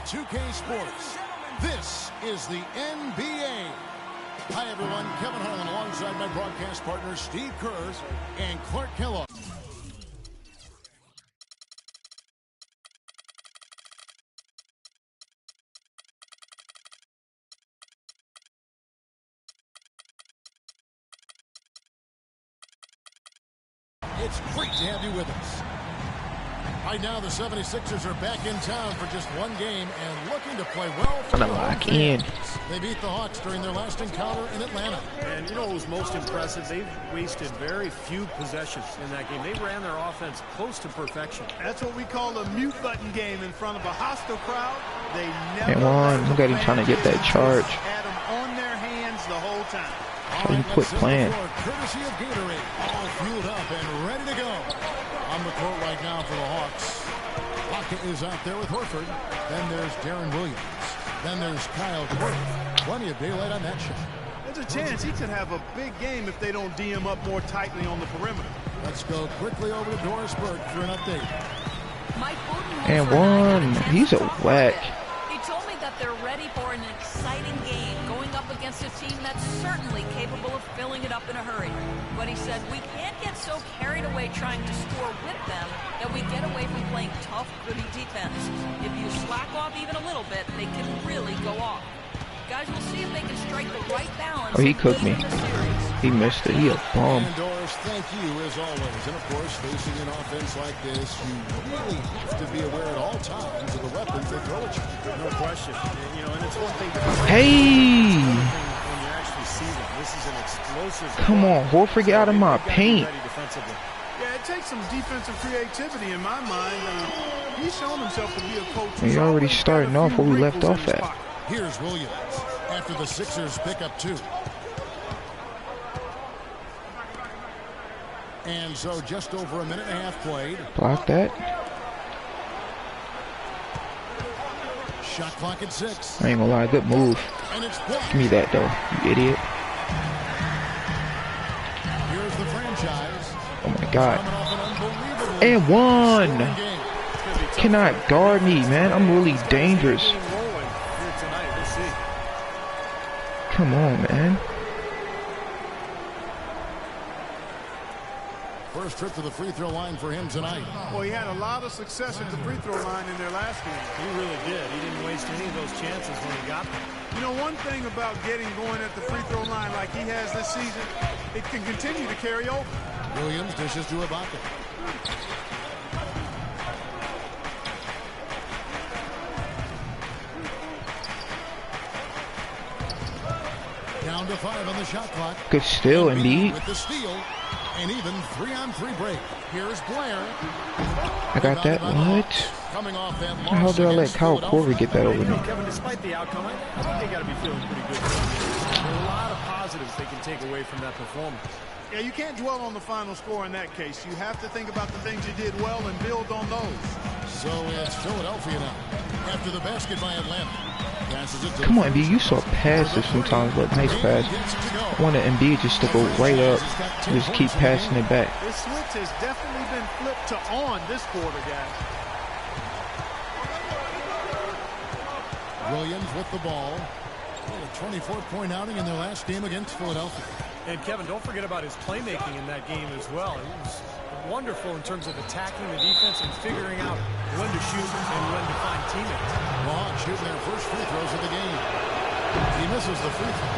2K Sports. This is the NBA. Hi, everyone. Kevin Harlan alongside my broadcast partner, Steve Kerr and Clark Kellogg. It's great to have you with us. Right now, the 76ers are back in town for just one game and looking to play well for the home fans. They beat the Hawks during their last encounter in Atlanta. And you know what was most impressive? They've wasted very few possessions in that game. They ran their offense close to perfection. That's what we call a mute button game in front of a hostile crowd. They never look at him trying to get that charge. Had them on their hands the whole time. So you quit playing. Courtesy of Gatorade, all fueled up and ready to go. On the court right now for the Hawks. Lockett is out there with Horford. Then there's Darren Williams. Then there's Kyle Korver. Plenty of daylight on that shot. There's a chance he could have a big game if they don't D him up more tightly on the perimeter. Let's go quickly over to Doris Burke for an update. And one. He's a whack. He told me that they're ready for an exciting game going up against a team that's certainly capable of filling it up in a hurry. But he said we can't get so carried away trying to score with them that we get away from playing tough, gritty defense. If you slack off even a little bit, they can really go off. Guys, we'll see if they can strike the right balance. Oh, he cooked me. He missed it. He a bum. And Doris, thank you as always. And of course, facing an offense like this, you really have to be aware at all times of the weapons they throw at you. No question. You know, and it's one thing to Hey! when you actually see them. This is an explosive. Come on, Horford, get out of my paint. Yeah, it takes some defensive creativity in my mind. He's shown himself to be a coach. He already starting off where we left off at. Here's Williams after the Sixers pick up 2. And so just over a minute and a half played. Block that. Shot clock at 6. I ain't gonna lie, good move. Give me that though, you idiot. Here's the franchise. Oh my god. And one. Cannot guard me, man. I'm really dangerous. Come on, man. First trip to the free throw line for him tonight. Well, he had a lot of success at the free throw line in their last game. He really did. He didn't waste any of those chances when he got them. You know, one thing about getting going at the free throw line like he has this season, it can continue to carry over. Williams dishes to Ibaka. Down to 5 on the shot clock. Good steal, indeed. With the steal, and even 3-on-3 break. Here's Blair. I got that. What? Coming off that How did I let Kyle Korver get that over me? Kevin, despite the outcome, I think they got to be feeling pretty good. There are a lot of positives they can take away from that performance. Yeah, you can't dwell on the final score in that case. You have to think about the things you did well and build on those. So it's Philadelphia now. After the basket by Atlanta. Come on, Embiid, you saw passes sometimes, but nice pass. I wanted Embiid just to go right up, just keep passing it back. This switch has definitely been flipped to on this quarter, guys. Williams with the ball. A 24-point outing in their last game against Philadelphia. And Kevin, don't forget about his playmaking in that game as well. He was wonderful in terms of attacking the defense and figuring out when to shoot and when to find teammates. The Hawks shooting their first free throws of the game. He misses the free throw.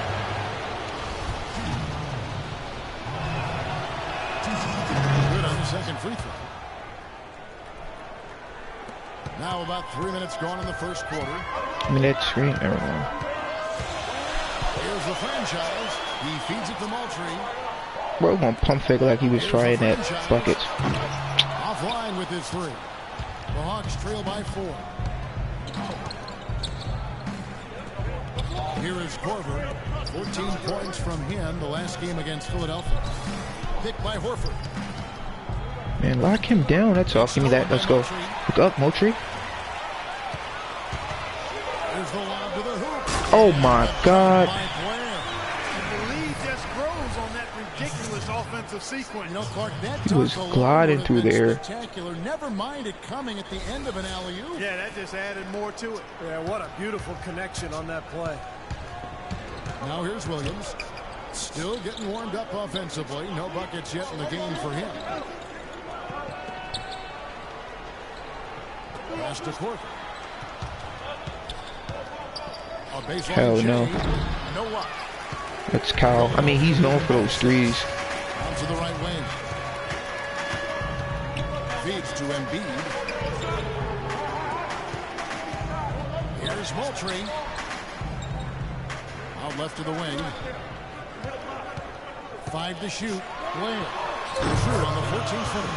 Good on the second free throw. Now about 3 minutes gone in the first quarter. I mean, that screen, everyone. Here's the franchise. He feeds it to Moultrie. Bro, gonna pump fake like he was trying that buckets. Offline with his 3. The Hawks trail by 4. Here is Korver. 14 points from him the last game against Philadelphia. Picked by Horford. Man, lock him down. That's all. Give me that. Let's go. Hook up, Moultrie. There's the lob to the hoop. Oh my God. The lead just grows on that ridiculous nice offensive sequence. You know, Clark, that He was dunk gliding alone through the air. spectacular. Never mind it coming at the end of an alley-oop. Yeah, that just added more to it. Yeah, what a beautiful connection on that play. Now here's Williams. Still getting warmed up offensively. No buckets yet in the game for him. Pass to Corver. Hell no. That's Kyle. I mean, he's known for those threes. On to the right wing. Feeds to Embiid. Here's Moultrie. Out left to the wing. 5 to shoot. Blair. Sure on the 14th foot.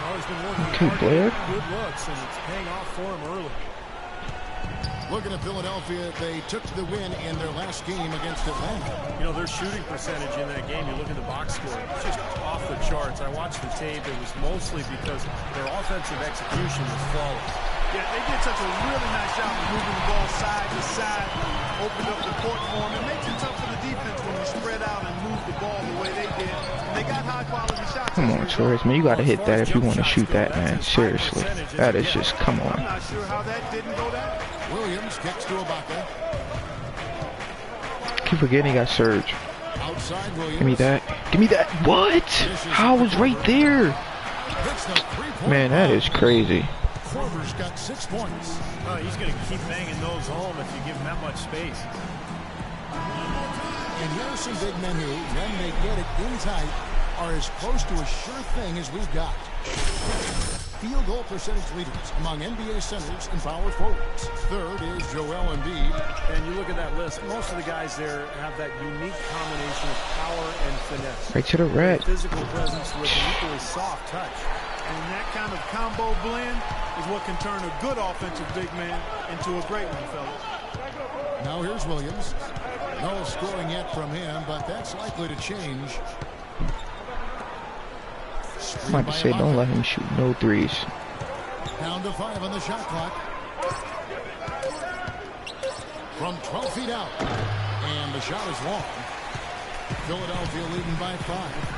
Oh, he's been working Okay, hard Blair. to get good looks, and it's paying off for him early. Looking at Philadelphia, they took the win in their last game against Atlanta. You know, their shooting percentage in that game, you look at the box score, it's just off the charts. I watched the tape. It was mostly because their offensive execution was flawless. Yeah, they did such a really nice job of moving the ball side to side, opened up the court for them. It makes it tough for the defense when you spread out and move the ball the way they did. And they got high-quality shots. Come on, Torres, man. You got to hit that if you want to shoot that, man. Seriously. That is just, come on. I'm not sure how that didn't go down. Williams kicks to Ibaka. Keep forgetting he got Surge. Outside Williams. Give me that. Give me that. What? How was right there? Hits the three-point Man, that is crazy. Korver's got 6 points. Oh, he's going to keep banging those home if you give him that much space. And here are some big men who, when they get it in tight, are as close to a sure thing as we've got. Field goal percentage leaders among NBA centers and power forwards. Third is Joel Embiid. And you look at that list, most of the guys there have that unique combination of power and finesse. Right to the rack. Physical presence with an equally soft touch. And that kind of combo blend is what can turn a good offensive big man into a great one, fellas. Now here's Williams. No scoring yet from him, but that's likely to change. I'm about to say, don't let him shoot no threes. Down to 5 on the shot clock. From 12 feet out. And the shot is long. Philadelphia leading by 5.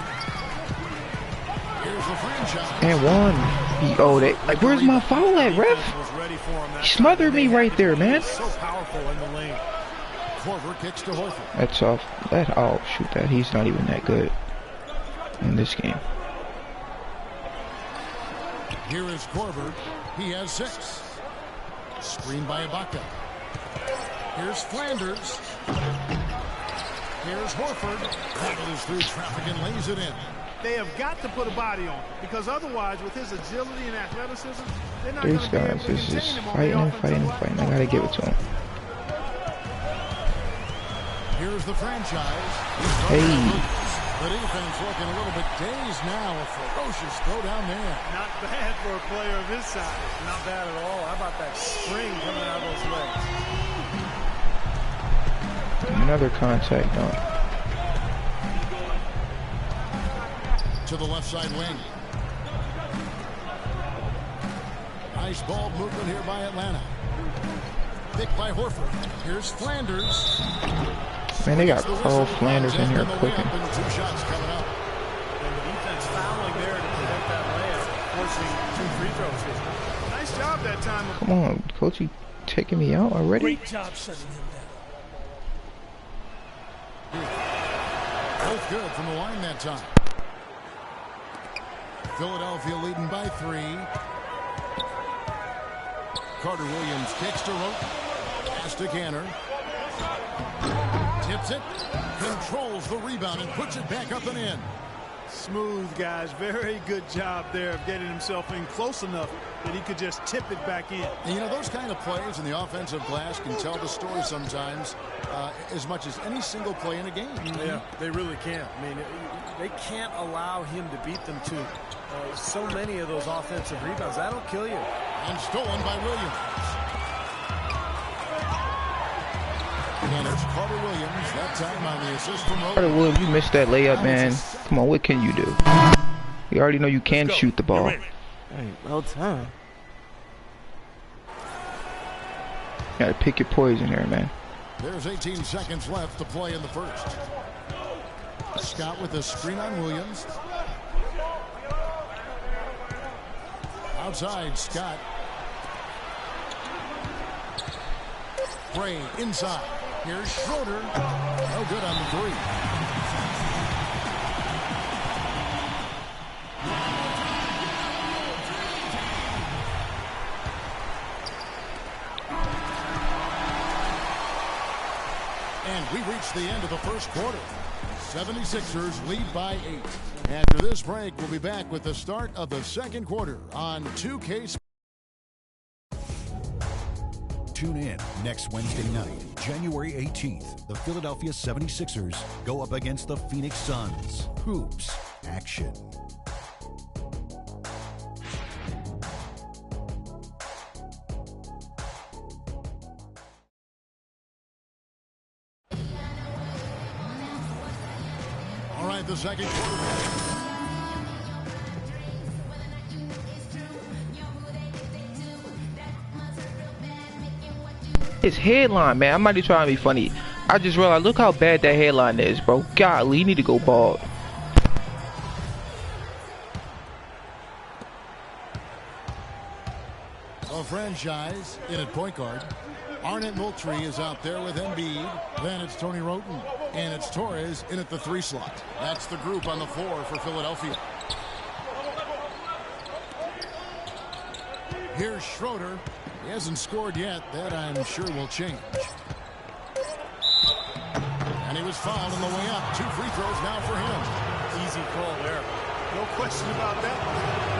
Here's the franchise. And one. Oh, they, like, where's my foul at, ref? He smothered me right there, man. So powerful in the lane. Korver kicks to Horford. That's off. That, oh, shoot that. He's not even that good in this game. Here is Korver. He has 6. Screened by Ibaka. Here's Flanders. Here's Horford. Battles through traffic and lays it in. They have got to put a body on him, because otherwise, with his agility and athleticism, they're not These going to be able guys to is contain just him on fighting the and fighting and offensive fighting. I gotta give it to him. Here's the franchise. Hey. The defense looking a little bit dazed now. A ferocious throw down there. Not bad for a player of his size. Not bad at all. How about that spring coming out of those legs? Another contact dunk. To the left side wing. Nice ball movement here by Atlanta. Picked by Horford. Here's Flanders. Man, they got Carl Flanders in here cooking. 2 shots coming up. And the defense fouling there to prevent that layup, forcing 2 free throws here. Nice job that time. Come on, coach, you taking me out already? Great job shutting him down. Both good from the line that time. Philadelphia leading by 3. Carter Williams kicks to Rote. Pass to Canner. Tips it. Controls the rebound and puts it back up and in. Smooth, guys. Very good job there of getting himself in close enough that he could just tip it back in. And you know, those kind of plays in the offensive glass can tell the story sometimes as much as any single play in a game. Yeah, they really can. I mean, they can't allow him to beat them to so many of those offensive rebounds. That'll kill you. And stolen by Williams. And it's Carter Williams, that time on the assist from Rote. Carter Williams, you missed that layup, man. Come on, what can you do? You already know you can shoot the ball. Hey, well time. You gotta pick your poison there, man. There's 18 seconds left to play in the first. Scott with a screen on Williams. Outside, Scott. Bray inside. Here's Schroeder. No good on the three. And we reach the end of the first quarter. 76ers lead by 8. After this break, we'll be back with the start of the second quarter on 2K. Tune in next Wednesday night, January 18th. The Philadelphia 76ers go up against the Phoenix Suns. Hoops action. All right, the second quarter. His headline, man, I'm not even trying to be funny. I just realized, look how bad that headline is, bro. Golly, you need to go bald. A franchise in at point guard. Arnett Moultrie is out there with Embiid. Then it's Tony Roten. And it's Torres in at the 3 slot. That's the group on the floor for Philadelphia. Here's Schroeder. He hasn't scored yet. That, I'm sure, will change. And he was fouled on the way up. 2 free throws now for him. Easy call there. No question about that.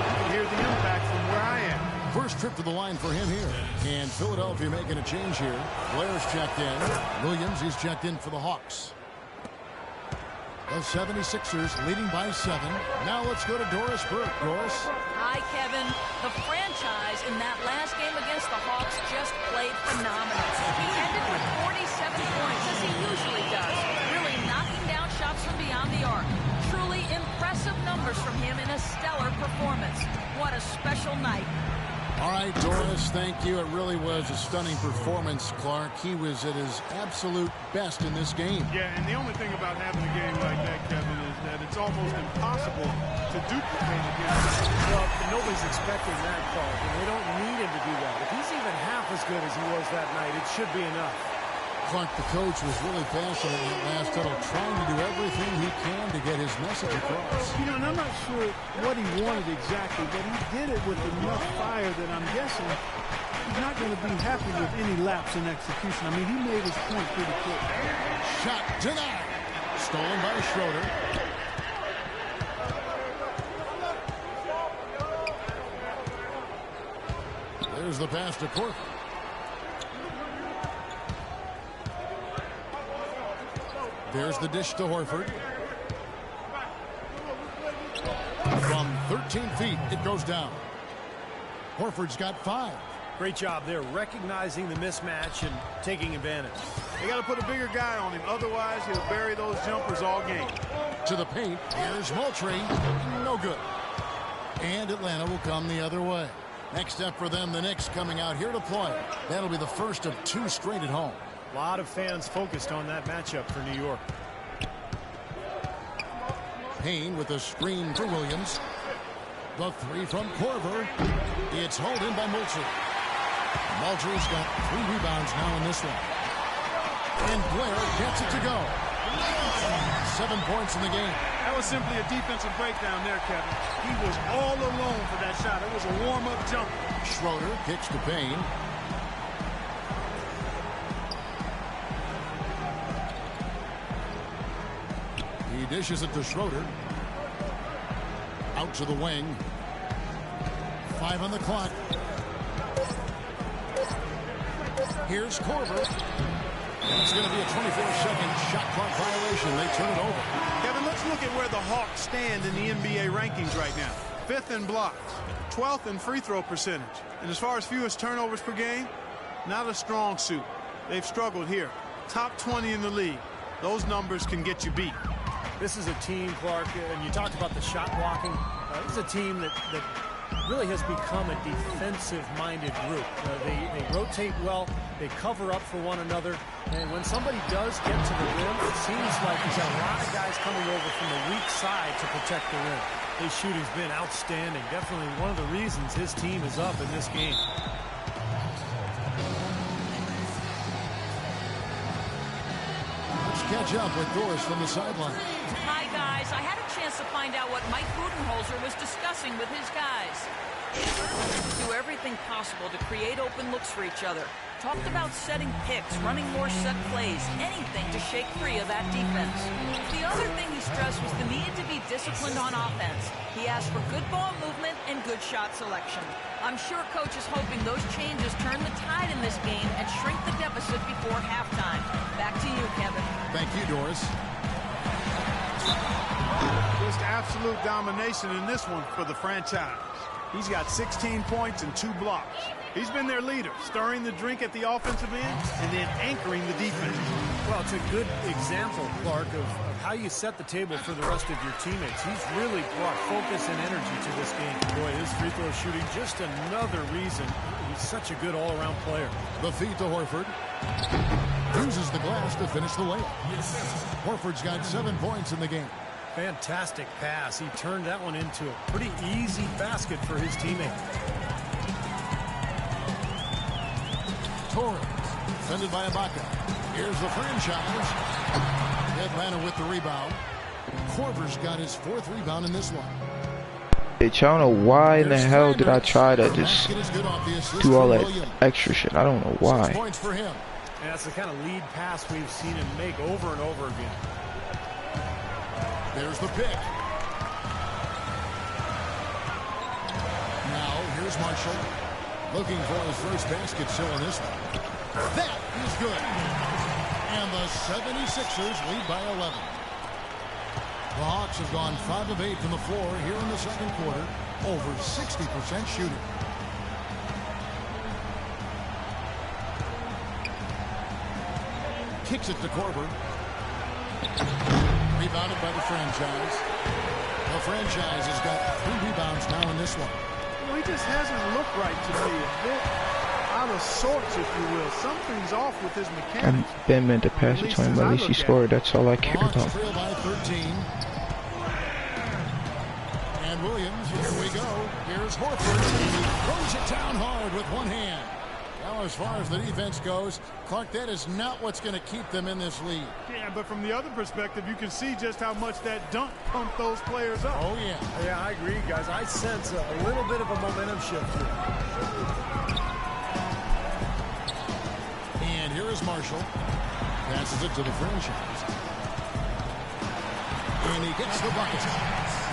You can hear the impact from where I am. First trip to the line for him here. And Philadelphia making a change here. Blair's checked in. Williams, he's checked in for the Hawks. The 76ers leading by 7. Now let's go to Doris Burke. Doris. Hi, Kevin. The franchise in that last game against the Hawks just played phenomenal. He ended with 47 points, as he usually does, really knocking down shots from beyond the arc. Truly impressive numbers from him in a stellar performance. What a special night. All right, Doris, thank you. It really was a stunning performance, Clark. He was at his absolute best in this game. Yeah, and the only thing about having a game like that, Kevin, is that it's almost impossible to duplicate again. Well, nobody's expecting that, Clark, and they don't need him to do that. If he's even half as good as he was that night, it should be enough. Clark, the coach, was really passionate in that last huddle, trying to do everything he can to get his message across. You know, and I'm not sure what he wanted exactly, but he did it with enough fire that I'm guessing he's not going to be happy with any lapse in execution. I mean, he made his point pretty quick. Shot denied. Stolen by Schroeder. There's the pass to Cork. There's the dish to Horford. From 13 feet, it goes down. Horford's got 5. Great job there, recognizing the mismatch and taking advantage. They got to put a bigger guy on him. Otherwise, he'll bury those jumpers all game. To the paint. Here's Moultrie. No good. And Atlanta will come the other way. Next step for them, the Knicks coming out here to play. That'll be the first of 2 straight at home. A lot of fans focused on that matchup for New York. Payne with a screen for Williams. The 3 from Korver. It's hauled in by Moultrie. Moultrie's got 3 rebounds now in this one. And Blair gets it to go. 7 points in the game. That was simply a defensive breakdown there, Kevin. He was all alone for that shot. It was a warm-up jumper. Schroeder kicks to Payne. He dishes it to Schroeder. Out to the wing. 5 on the clock. Here's Korver. It's going to be a 24-second shot clock violation. They turn it over. Kevin, let's look at where the Hawks stand in the NBA rankings right now. 5th in blocks, 12th in free throw percentage. And as far as fewest turnovers per game, not a strong suit. They've struggled here. Top 20 in the league. Those numbers can get you beat. This is a team, Clark, and you talked about the shot blocking. This is a team that really has become a defensive-minded group. They rotate well, They cover up for one another. And when somebody does get to the rim, it seems like he's got a lot of guys coming over from the weak side to protect the rim. His shooting's been outstanding. Definitely one of the reasons his team is up in this game. Let's catch up with Doris from the sideline. Hi, guys. I had a chance to find out what Mike Budenholzer was discussing with his guys. Do everything possible to create open looks for each other. Talked about setting picks, running more set plays, anything to shake free of that defense. The other thing he stressed was the need to be disciplined on offense. He asked for good ball movement and good shot selection. I'm sure Coach is hoping those changes turn the tide in this game and shrink the deficit before halftime. Back to you, Kevin. Thank you, Doris. Just absolute domination in this one for the franchise. He's got 16 points and 2 blocks. He's been their leader, stirring the drink at the offensive end and then anchoring the defense. Well, it's a good example, Clark, of how you set the table for the rest of your teammates. He's really brought focus and energy to this game. Boy, his free throw shooting, just another reason he's such a good all-around player. The feed to Horford. Uses the glass to finish the layup. Horford's got 7 points in the game. Fantastic pass. He turned that one into a pretty easy basket for his teammate. Torres, defended by Ibaka. Here's the franchise. Atlanta with the rebound. Korver's got his 4th rebound in this one. Bitch, I don't know why in the hell did I try to just do all that extra shit. I don't know why. 6 points for him. And that's the kind of lead pass we've seen him make over and over again. There's the pick. Now, here's Marshall. Looking for his first basket still in this one. That is good. And the 76ers lead by 11. The Hawks have gone 5 of 8 from the floor here in the second quarter. Over 60% shooting. Kicks it to Korver. Rebounded by the franchise. The franchise has got 3 rebounds now in this one. Well, he just hasn't looked right to me. A bit out of sorts, if you will. Something's off with his mechanics. I've been meant to pass it to him, but at least he scored. That's all I care Hawks about. trail by 13. And Williams, here we go. Here's Horford. He throws it down hard with one hand. Now, as far as the defense goes, Clark, that is not what's going to keep them in this lead. Yeah, but from the other perspective, you can see just how much that dunk pumped those players up. Oh, yeah. Yeah, I agree, guys. I sense a little bit of a momentum shift here. And here is Marshall. Passes it to the franchise. And he gets the bucket.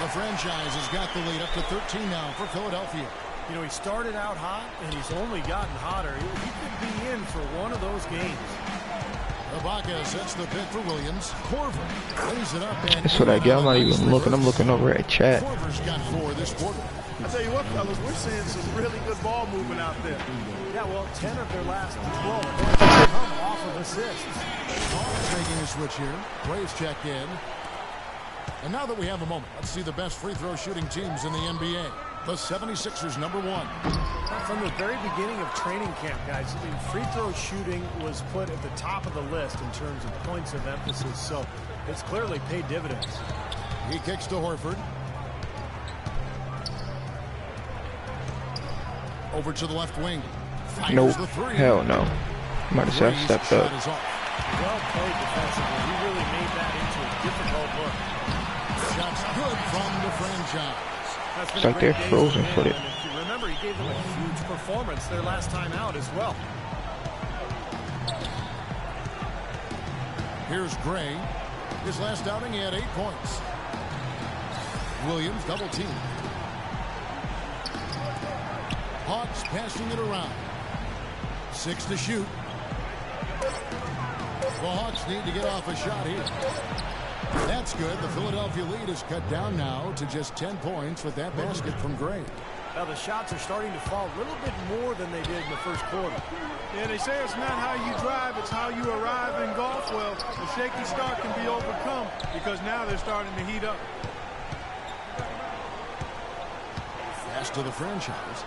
The franchise has got the lead up to 13 now for Philadelphia. You know, he started out hot, and he's only gotten hotter. He could be in for one of those games. Ibaka sets the pick for Williams. Korver lays it up. And That's what I get. I'm not even looking. I'm looking over at chat. Korver's got 4 this quarter. I tell you what, fellas, we're seeing some really good ball movement out there. Yeah, well, 10 of their last 12 points have come off of assists. Hawks making a switch here. Braves check in. And now that we have a moment, let's see the best free throw shooting teams in the NBA. The 76ers, number 1. From the very beginning of training camp, guys, I mean, free throw shooting was put at the top of the list in terms of points of emphasis, so it's clearly paid dividends. He kicks to Horford. Over to the left wing. Nope. The 3. Hell no. Might as well stepped up. Well played defensively. He really made that into a difficult look. Shots good from the franchise. It's like they're frozen footed. If you remember, he gave them a huge performance their last time out as well. Here's Gray. His last outing, he had 8 points. Williams double team. Hawks passing it around. 6 to shoot. The Hawks need to get off a shot here. That's good. The Philadelphia lead is cut down now to just 10 points with that basket from Gray. Now the shots are starting to fall a little bit more than they did in the first quarter. Yeah, they say it's not how you drive, it's how you arrive in golf. Well, the shaky start can be overcome because now they're starting to heat up. Pass to the franchise.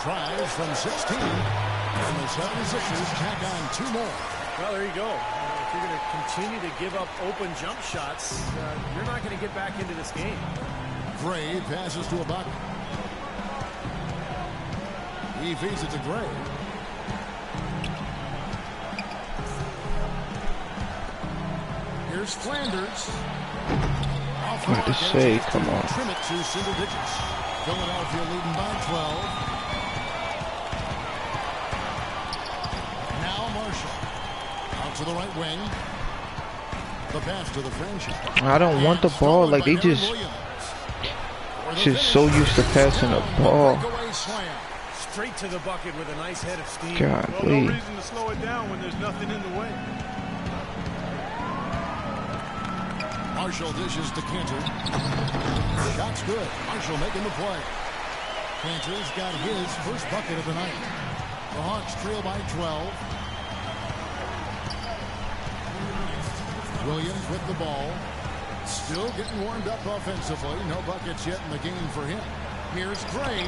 tries from 16. And the 76ers tack on 2 more. Well, there you go. If you're going to continue to give up open jump shots, you're not going to get back into this game. Gray passes to Ibaka. He feeds it to Gray. Here's Flanders. What to say? Come on. Trim it to single digits. Philadelphia leading by 12. Now Marshall. Out to the right wing. The pass to the franchise. I don't want the ball. Like, they just so used to passing the ball. Straight to the bucket with a nice head of steam. God, well, no reason to slow it down when there's nothing in the way. Marshall dishes to Cantor. Shot's good. Marshall making the play. Cantor's got his first bucket of the night. The Hawks trail by 12. Williams with the ball. Still getting warmed up offensively. No buckets yet in the game for him. Here's Gray.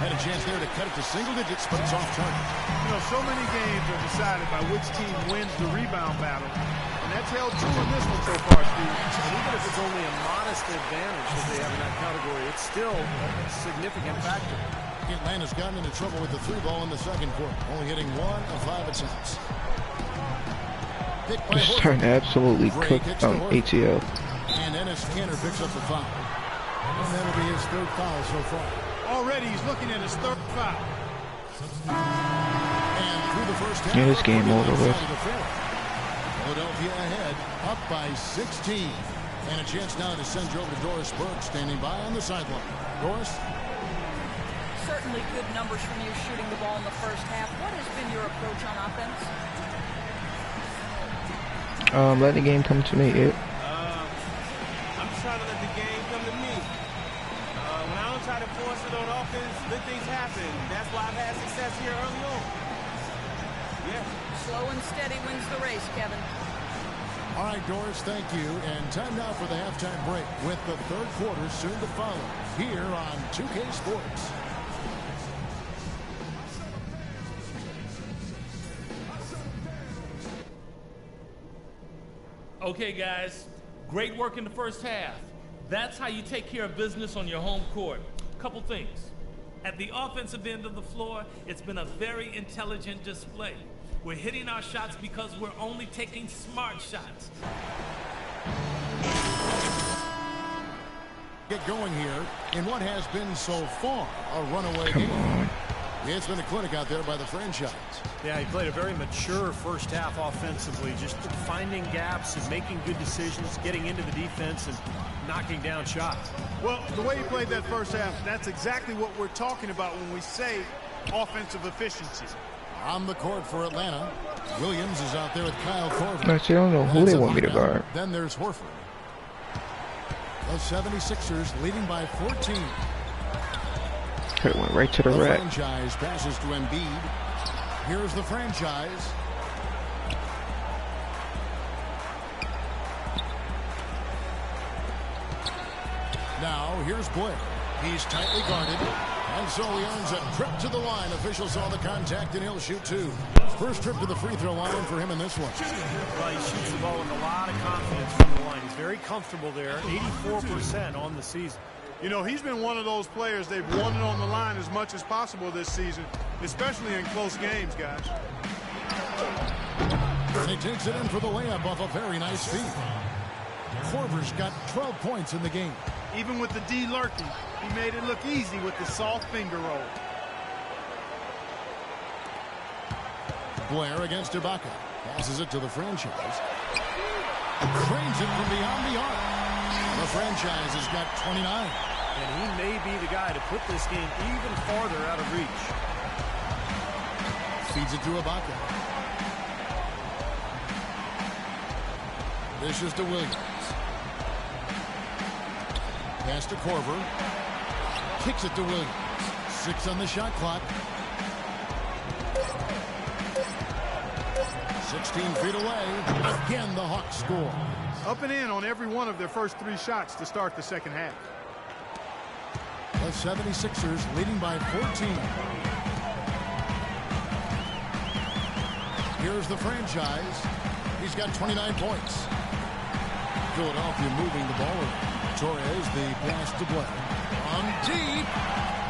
Had a chance there to cut it to single digits, but it's off target. You know, so many games are decided by which team wins the rebound battle. And that's held true in this one so far, Steve. And even if it's only a modest advantage that they have in that category, it's still a significant factor. Atlanta's gotten into trouble with the 3 ball in the second quarter, only hitting 1 of 5 attempts. It's starting to absolutely cook ATL. And Ennis Kanter picks up the foul. And that'll be his 3rd foul so far. Already he's looking at his 3rd foul. And through the first half, yeah, this game over with. Philadelphia ahead, up by 16. And a chance now to send you over to Doris Burke, standing by on the sideline. Doris? Certainly good numbers from you shooting the ball in the first half. What has been your approach on offense? Let the game come to me. I'm just trying to let the game come to me. When I don't try to force it on offense, good things happen. That's why I've had success here early on. Yeah. Slow and steady wins the race, Kevin. All right, Doris, thank you. And time now for the halftime break with the 3rd quarter soon to follow here on 2K Sports. Okay, guys, great work in the first half. That's how you take care of business on your home court. Couple things. At the offensive end of the floor, it's been a very intelligent display. We're hitting our shots because we're only taking smart shots. Get going here in what has been so far a runaway game. It's been a clinic out there by the franchise. Yeah, he played a very mature first half offensively, just finding gaps and making good decisions, getting into the defense and knocking down shots. Well, the way he played that first half, that's exactly what we're talking about when we say offensive efficiency. On the court for Atlanta, Williams is out there with Kyle Korver. Actually, I don't know who they want me to guard. Then there's Horford. The 76ers leading by 14. It went right to the rack. Franchise passes to Embiid. Here's the franchise. Now here's Blair. He's tightly guarded. And so he earns a trip to the line. Officials saw the contact and he'll shoot 2. First trip to the free throw line for him in this one. Well, he shoots the ball with a lot of confidence from the line. He's very comfortable there. 84% on the season. You know, he's been one of those players they've wanted on the line as much as possible this season, especially in close games, guys. And he takes it in for the layup off a very nice feed. Korver's got 12 points in the game. Even with the D lurking, he made it look easy with the soft finger roll. Blair against Ibaka. Passes it to the franchise. Trains it from beyond the arc. The franchise has got 29. And he may be the guy to put this game even farther out of reach. Feeds it to Ibaka. Dishes to Williams. Pass to Korver. Kicks it to Williams. 6 on the shot clock. 16 feet away. Again, the Hawks score. Up and in on every one of their first 3 shots to start the second half. The the 76ers leading by 14. Here's the franchise. He's got 29 points. Philadelphia moving the ball. Torres, the pass to Blair. On deep.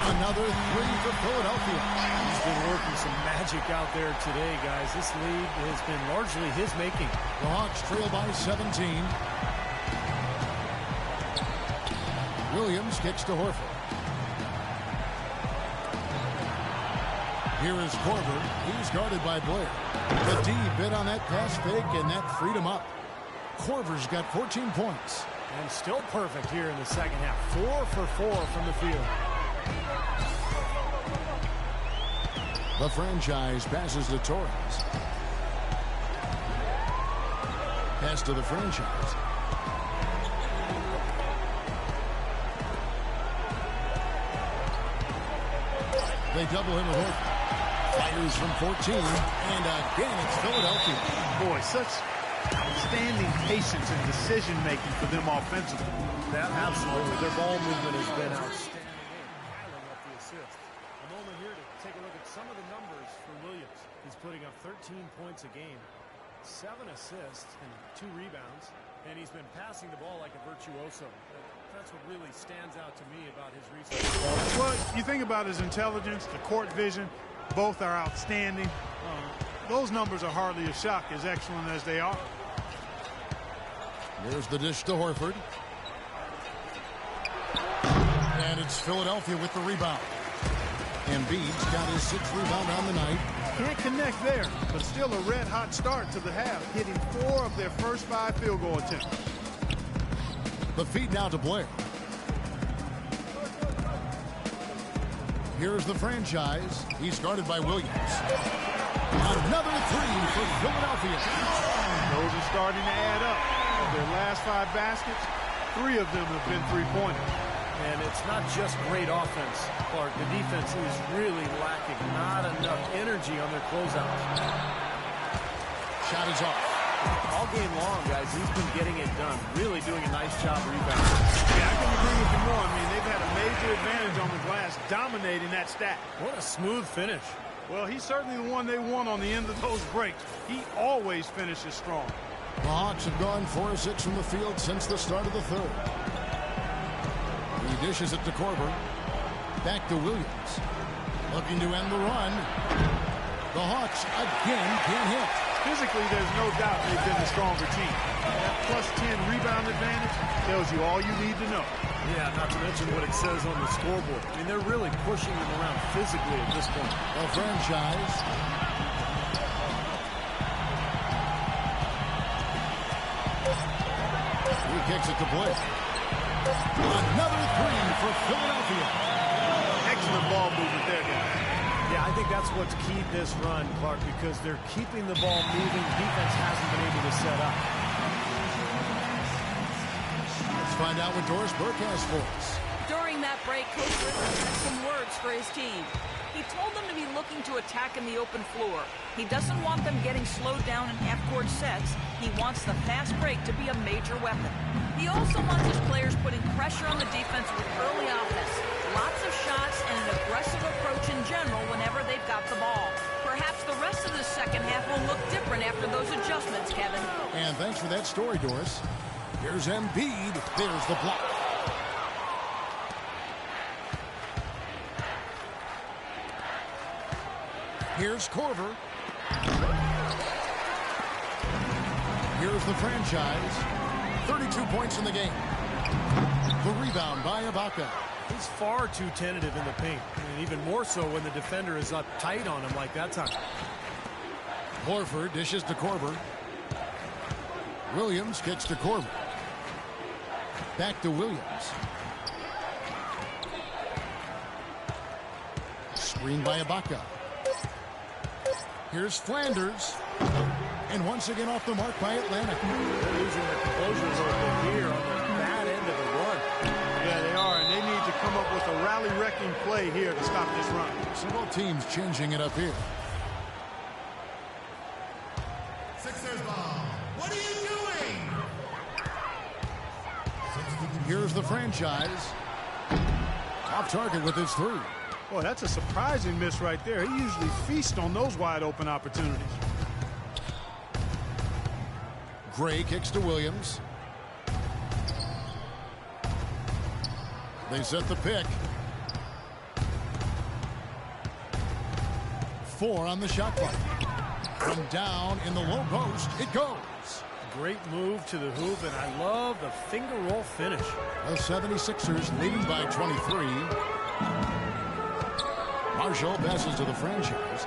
Another three for Philadelphia. He's been working some magic out there today, guys. This lead has been largely his making. The Hawks trail by 17. Williams kicks to Horford. Here is Korver. He's guarded by Blair. The D bit on that pass fake, and that freed him up. Korver's got 14 points. And still perfect here in the second half. 4 for 4 from the field. The franchise passes to Torres. Pass to the franchise. They double him with Horford. Fires from 14. And again, it's Philadelphia. Boy, such outstanding patience and decision-making for them offensively. That absolutely. Their ball movement has been outstanding. Piling up the assist. A moment here to take a look at some of the numbers for Williams. He's putting up 13 points a game, 7 assists, and 2 rebounds. And he's been passing the ball like a virtuoso. That's what really stands out to me about his recent. Well, you think about his intelligence, the court vision, both are outstanding. Those numbers are hardly a shock, as excellent as they are. There's the dish to Horford. And it's Philadelphia with the rebound. Embiid's got his 6th rebound on the night. Can't connect there, but still a red-hot start to the half, hitting 4 of their first 5 field goal attempts. The feed now to Blair. Here's the franchise. He's guarded by Williams. Another 3 for Philadelphia. Those are starting to add up. Of their last 5 baskets, 3 of them have been three-pointers. And it's not just great offense, Clark. The defense is really lacking. Not enough energy on their closeouts. Shot is off. All game long, guys, he's been getting it done. Really doing a nice job rebounding. Yeah, I can agree with you more. I mean, they've had a major advantage on the glass, dominating that stack. What a smooth finish. Well, he's certainly the one they want on the end of those breaks. He always finishes strong. The Hawks have gone 4 of 6 from the field since the start of the third. He dishes it to Korver. Back to Williams. Looking to end the run. The Hawks again can't hit. Physically, there's no doubt they've been the stronger team. That +10 rebound advantage tells you all you need to know. Yeah, not to mention what it says on the scoreboard. I mean, they're really pushing them around physically at this point. The franchise. He kicks it to Blair. Another 3 for Philadelphia. Excellent ball movement there, guys. Yeah, I think that's what's keyed this run, Clark, because they're keeping the ball moving. Defense hasn't been able to set up. Let's find out what Doris Burke has for us. During that break, Coach Rivers had some words for his team. He told them to be looking to attack in the open floor. He doesn't want them getting slowed down in half-court sets. He wants the fast break to be a major weapon. He also wants his players putting pressure on the defense with early offense. Lots of shots and an aggressive approach in general whenever they've got the ball. Perhaps the rest of the second half will look different after those adjustments, Kevin. And thanks for that story, Doris. Here's Embiid. There's the block. Here's Korver. Here's the franchise. 32 points in the game. The rebound by Ibaka. He's far too tentative in the paint, and even more so when the defender is up tight on him like that time. Horford dishes to Korver. Williams kicks to Korver. Back to Williams. Screen by Ibaka. Here's Flanders. And once again off the mark by Atlanta. They're losing their composure a little bit here on the bad end of the run. Yeah, they are, and they need to come up with a rally-wrecking play here to stop this run. Several teams changing it up here. Sixers ball. What are you doing? Here's the franchise. Off target with his three. Boy, that's a surprising miss right there. He usually feasts on those wide open opportunities. Gray kicks to Williams. They set the pick. 4 on the shot clock. From down in the low post, it goes. Great move to the hoop, and I love the finger roll finish. The 76ers leading by 23. Marshall passes to the franchise.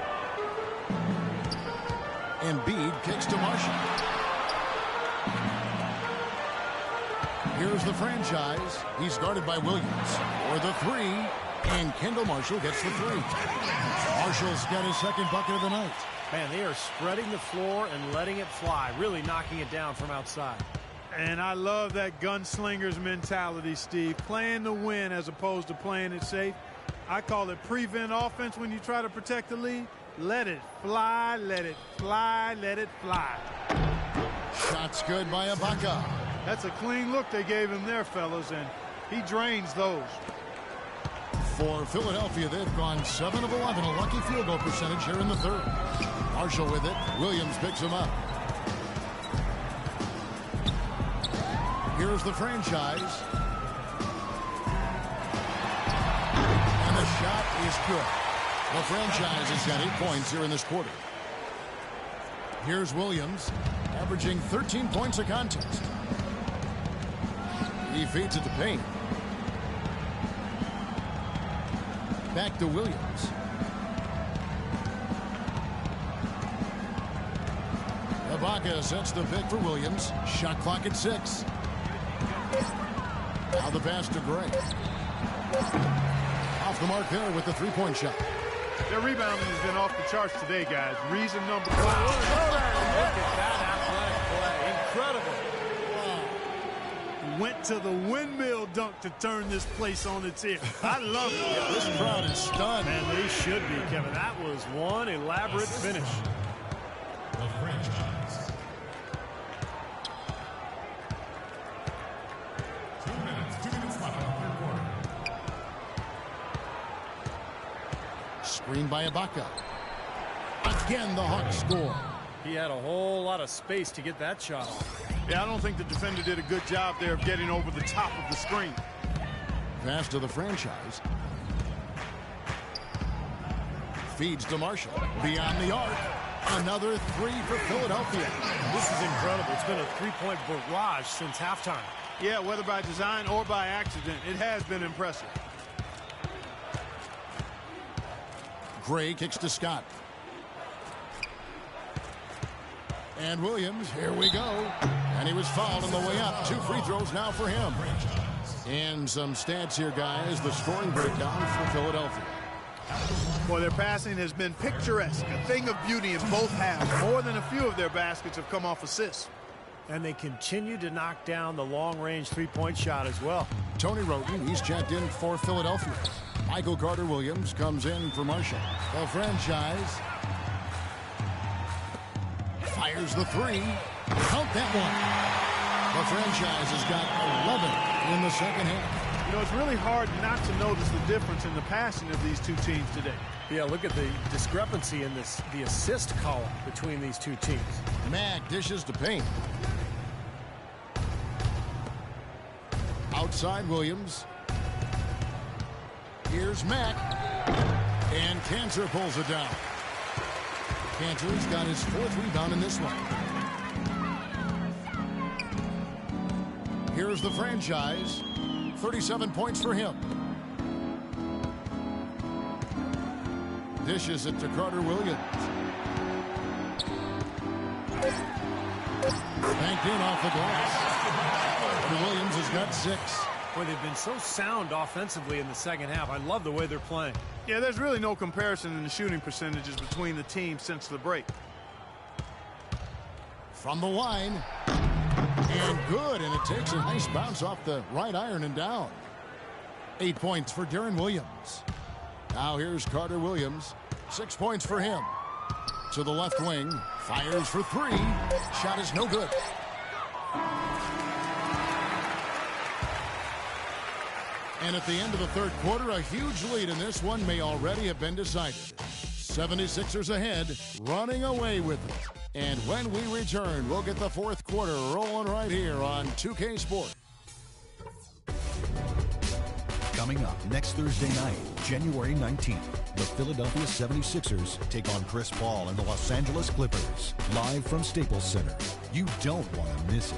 Embiid kicks to Marshall. Here's the franchise. He's guarded by Williams for the three, and Kendall Marshall gets the three. Marshall's got his second bucket of the night. Man, they are spreading the floor and letting it fly, really knocking it down from outside. And I love that gunslinger's mentality, Steve. Playing to win as opposed to playing it safe. I call it prevent offense when you try to protect the lead. Let it fly, let it fly, let it fly. Shots good by Ibaka. That's a clean look they gave him there, fellas, and he drains those. For Philadelphia, they've gone 7 of 11, a lucky field goal percentage here in the third. Marshall with it. Williams picks him up. Here's the franchise. And the shot is good. The franchise has got 8 points here in this quarter. Here's Williams, averaging 13 points a contest. He feeds it to Payne. Back to Williams. Ibaka sets the pick for Williams. Shot clock at 6. Now the pass to Gray. Off the mark there with the three-point shot. Their rebounding has been off the charts today, guys. Reason number 5. Look at that athletic play. Incredible. Went to the windmill dunk to turn this place on its ear. I love it. This crowd is stunned. And they should be, Kevin. That was one elaborate finish. The franchise. 2 minutes left in the third quarter. Screen by Ibaka. Again, the Hawks score. He had a whole lot of space to get that shot off. Yeah, I don't think the defender did a good job there of getting over the top of the screen. Pass to the franchise. Feeds to Marshall. Beyond the arc. Another three for Philadelphia. This is incredible. It's been a three-point barrage since halftime. Yeah, whether by design or by accident, it has been impressive. Gray kicks to Scott. And Williams, here we go. And he was fouled on the way up. 2 free throws now for him. And some stats here, guys. The scoring breakdown for Philadelphia. Boy, their passing has been picturesque. A thing of beauty in both halves. More than a few of their baskets have come off assists. And they continue to knock down the long-range three-point shot as well. Tony Roten, he's checked in for Philadelphia. Michael Carter-Williams comes in for Marshall. The franchise fires the three. Count that one. The franchise has got 11 in the second half. You know, it's really hard not to notice the difference in the passing of these two teams today. Yeah, look at the discrepancy in the assist column between these two teams. Mack dishes to Payne. Outside Williams. Here's Mack. And Cantor pulls it down. Cantor's got his 4th rebound in this one. Here's the franchise. 37 points for him. Dishes it to Carter-Williams. Banked in off the glass. Carter-Williams has got 6. Boy, they've been so sound offensively in the second half. I love the way they're playing. Yeah, there's really no comparison in the shooting percentages between the teams since the break. From the line. And good, and it takes a nice bounce off the right iron and down. 8 points for Darren Williams. Now here's Carter-Williams. 6 points for him. To the left wing. Fires for 3. Shot is no good. And at the end of the third quarter, a huge lead in this one may already have been decided. 76ers ahead, running away with it. And when we return, we'll get the fourth quarter rolling right here on 2K Sports. Coming up next Thursday night, January 19th, the Philadelphia 76ers take on Chris Paul and the Los Angeles Clippers, live from Staples Center. You don't want to miss it.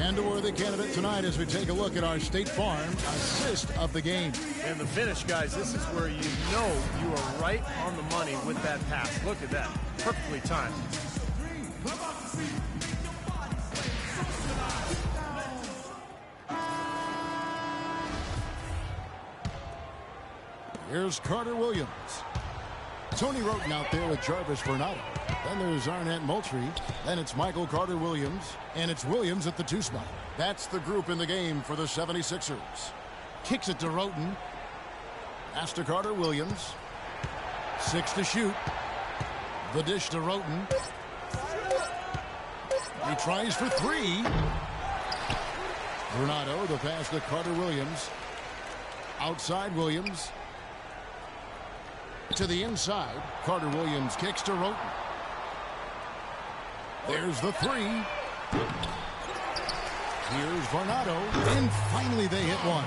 And a worthy candidate tonight as we take a look at our State Farm assist of the game. And the finish, guys, this is where you know you are right on the money with that pass. Look at that. Perfectly timed. Here's Carter Williams. Tony Roten out there with Jarvis Bernardo. Then there's Arnett Moultrie. Then it's Michael Carter Williams. And it's Williams at the 2 spot. That's the group in the game for the 76ers. Kicks it to Roten. Pass to Carter Williams. 6 to shoot. The dish to Roten. He tries for 3. Bernardo, the pass to Carter Williams. Outside Williams. To the inside. Carter Williams kicks to Roten. There's the 3. Here's Bernardo. And finally they hit one.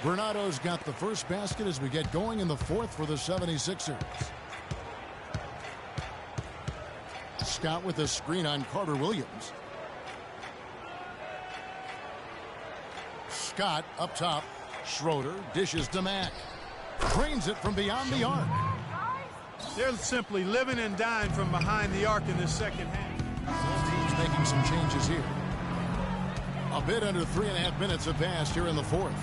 Bernardo's got the first basket as we get going in the fourth for the 76ers. Scott with a screen on Carter Williams. Scott up top. Schroeder dishes to Mack. Drains it from beyond the arc. They're simply living and dying from behind the arc in this second half. Both teams making some changes here. A bit under 3.5 minutes have passed here in the fourth.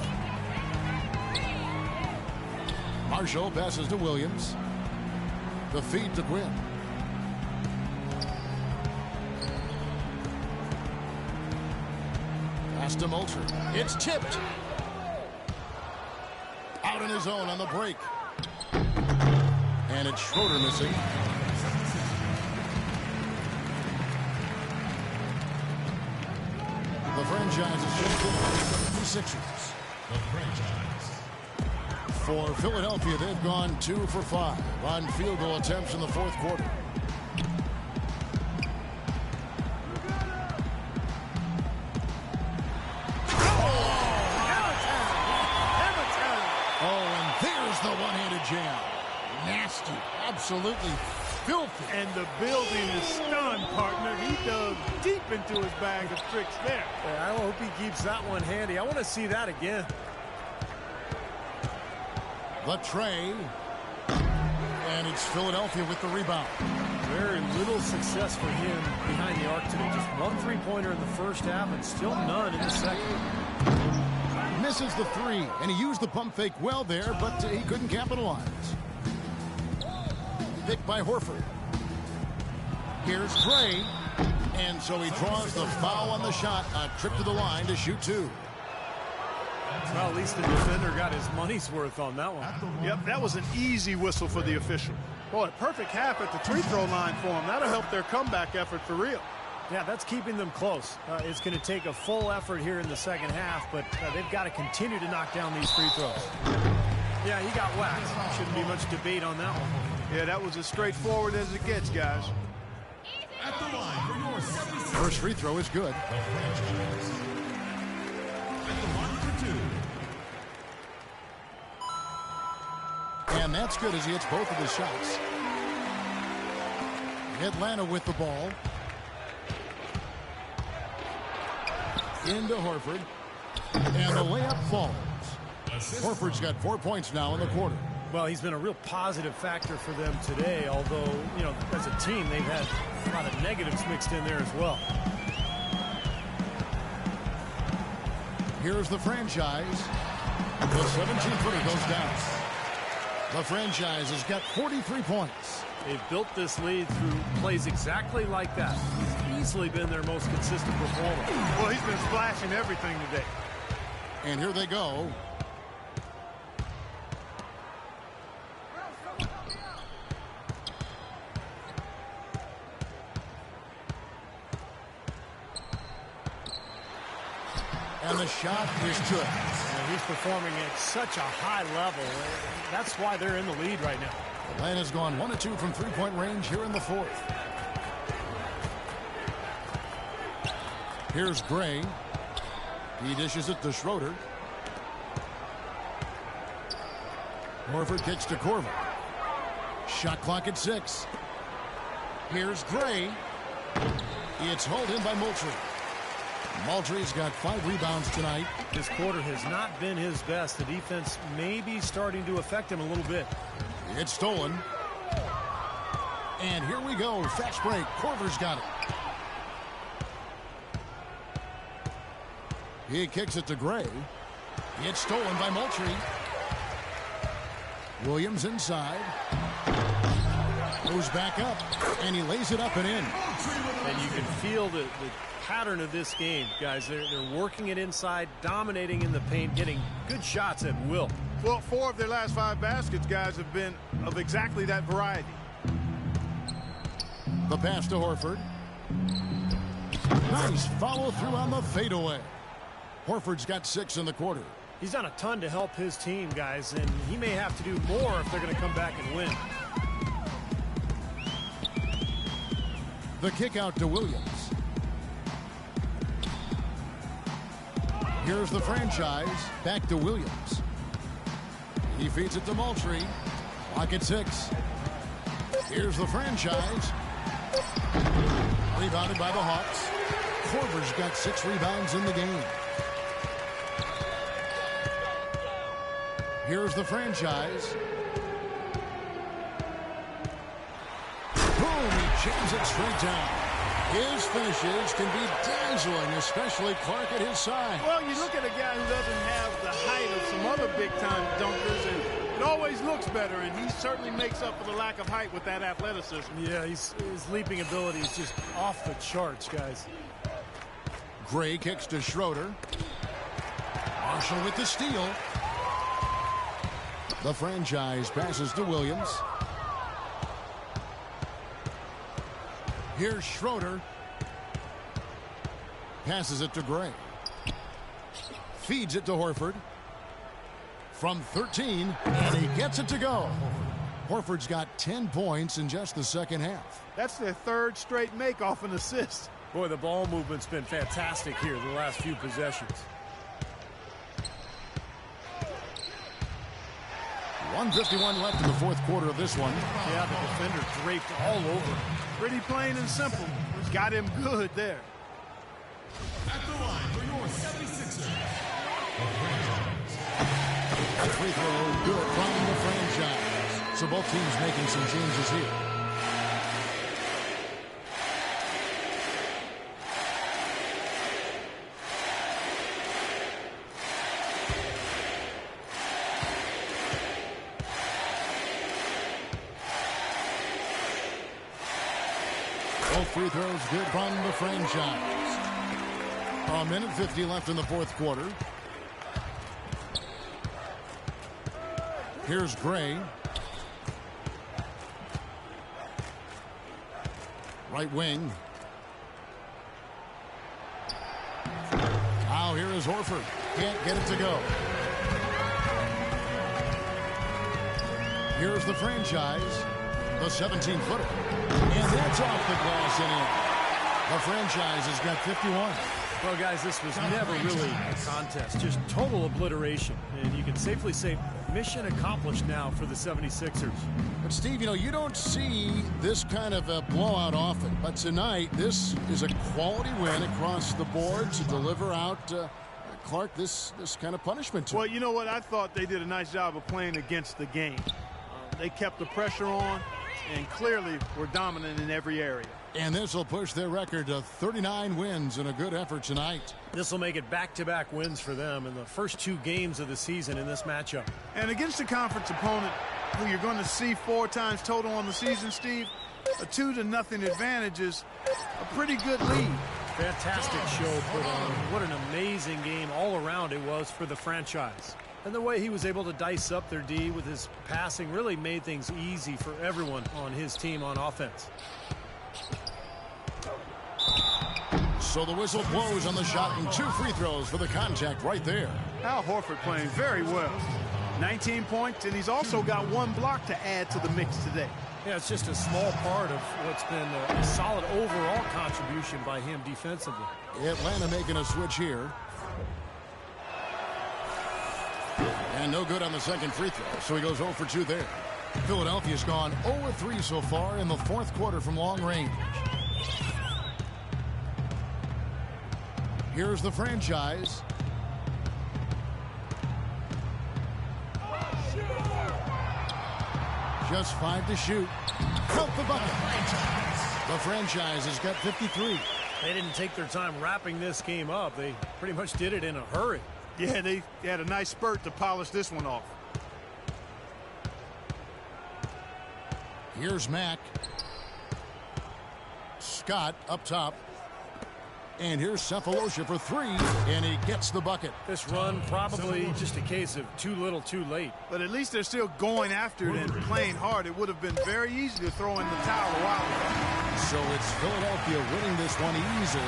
Marshall passes to Williams. The feed to Quinn. Pass to Moultrie. It's tipped. Out in his own on the break. And it's Schroeder missing. The franchise is shifted to the Sixers. The franchise. For Philadelphia, they've gone 2 for 5 on field goal attempts in the fourth quarter. The one-handed jam. Nasty. Absolutely filthy. And the building is stunned, partner. He dug deep into his bag of tricks there. I hope he keeps that one handy. I want to see that again. The tray. And it's Philadelphia with the rebound. Very little success for him behind the arc today. Just 1 3-pointer in the first half and still none in the second. Misses the 3, and he used the pump fake well there, but he couldn't capitalize. Picked by Horford. Here's Trey, and so he draws the foul on the shot. A trip to the line to shoot 2. Well, at least the defender got his money's worth on that one. Yep, that was an easy whistle for the official. Boy, perfect half at the free throw line for him. That'll help their comeback effort for real. Yeah, that's keeping them close. It's going to take a full effort here in the second half, but they've got to continue to knock down these free throws. Yeah, he got whacked. Shouldn't be much debate on that one. Yeah, that was as straightforward as it gets, guys. At the line for your 76ers. First free throw is good. The franchise. At the line for 2. And that's good as he hits both of his shots. Atlanta with the ball. Into Horford. And the layup falls. Horford's got 4 points now in the quarter. Well, he's been a real positive factor for them today, although, you know, as a team, they've had a lot of negatives mixed in there as well. Here's the franchise. The 17-footer goes down. The franchise has got 43 points. They've built this lead through plays exactly like that. He's easily been their most consistent performer. Well, he's been splashing everything today. And here they go. shot is good. And he's performing at such a high level. That's why they're in the lead right now. Atlanta's gone 1 of 2 from three-point range here in the fourth. Here's Gray. He dishes it to Schroeder. Horford kicks to Corver. Shot clock at 6. Here's Gray. It's hauled in by Moultrie. Moultrie's got 5 rebounds tonight. This quarter has not been his best. The defense may be starting to affect him a little bit. It's stolen. And here we go. Fast break. Corver's got it. He kicks it to Gray. It's stolen by Moultrie. Williams inside. Goes back up. And he lays it up and in. And you can feel the pattern of this game, guys. They're working it inside, dominating in the paint, getting good shots at will. Well, 4 of their last 5 baskets, guys, have been of exactly that variety. The pass to Horford. Nice follow through on the fadeaway. Horford's got 6 in the quarter. He's done a ton to help his team, guys, and he may have to do more if they're going to come back and win. The kick out to Williams. Here's the franchise. Back to Williams. He feeds it to Moultrie. Clock at 6. Here's the franchise. Rebounded by the Hawks. Corver's got 6 rebounds in the game. Here's the franchise. Boom! He jams it straight down. His finishes can be dazzling, especially Clark at his side. Well, you look at a guy who doesn't have the height of some other big-time dunkers, and it always looks better, and he certainly makes up for the lack of height with that athleticism. Yeah, his leaping ability is just off the charts, guys. Gray kicks to Schroeder. Marshall with the steal. The franchise passes to Williams. Here's Schroeder. Passes it to Gray. Feeds it to Horford. From 13, and he gets it to go. Horford's got 10 points in just the second half. That's their 3rd straight make off an assist. Boy, the ball movement's been fantastic here the last few possessions. 1:51 left in the fourth quarter of this one. Yeah, the defender draped all over him. Pretty plain and simple. Got him good there. At the line for your 76ers. The free throw good from the franchise. So both teams making some changes here. Both free throws good from the franchise. A minute 50 left in the fourth quarter. Here's Gray. Right wing. Now here is Horford. Can't get it to go. Here's the franchise. The 17-footer. And that's off the glass and in. The franchise has got 51. Well, guys, this was never really a contest. Just total obliteration. And you can safely say mission accomplished now for the 76ers. But, Steve, you know, you don't see this kind of a blowout often. But tonight, this is a quality win across the board to deliver out, Clark, this kind of punishment to him. Well, you know what? I thought they did a nice job of playing against the game. They kept the pressure on and clearly were dominant in every area. And this will push their record to 39 wins in a good effort tonight. This will make it back-to-back wins for them in the first 2 games of the season in this matchup. And against a conference opponent who you're going to see 4 times total on the season, Steve, a 2-0 advantage is a pretty good lead. Fantastic show put on. What an amazing game all around it was for the franchise. And the way he was able to dice up their D with his passing really made things easy for everyone on his team on offense. So the whistle blows on the shot and 2 free throws for the contact right there. Al Horford playing very well. 19 points, and he's also got 1 block to add to the mix today. Yeah, it's just a small part of what's been a solid overall contribution by him defensively. Atlanta making a switch here. And no good on the second free throw, so he goes 0 for 2 there. Philadelphia's gone 0 for 3 so far in the 4th quarter from long range. Here's the franchise. Just 5 to shoot. Count the bucket. The franchise has got 53. They didn't take their time wrapping this game up. They pretty much did it in a hurry. Yeah, they had a nice spurt to polish this one off. Here's Mack. Scott up top. And here's Cephalosha for 3, and he gets the bucket. This run probably just a case of too little too late. But at least they're still going after it and playing hard. It would have been very easy to throw in the towel a while ago. So it's Philadelphia winning this one easily.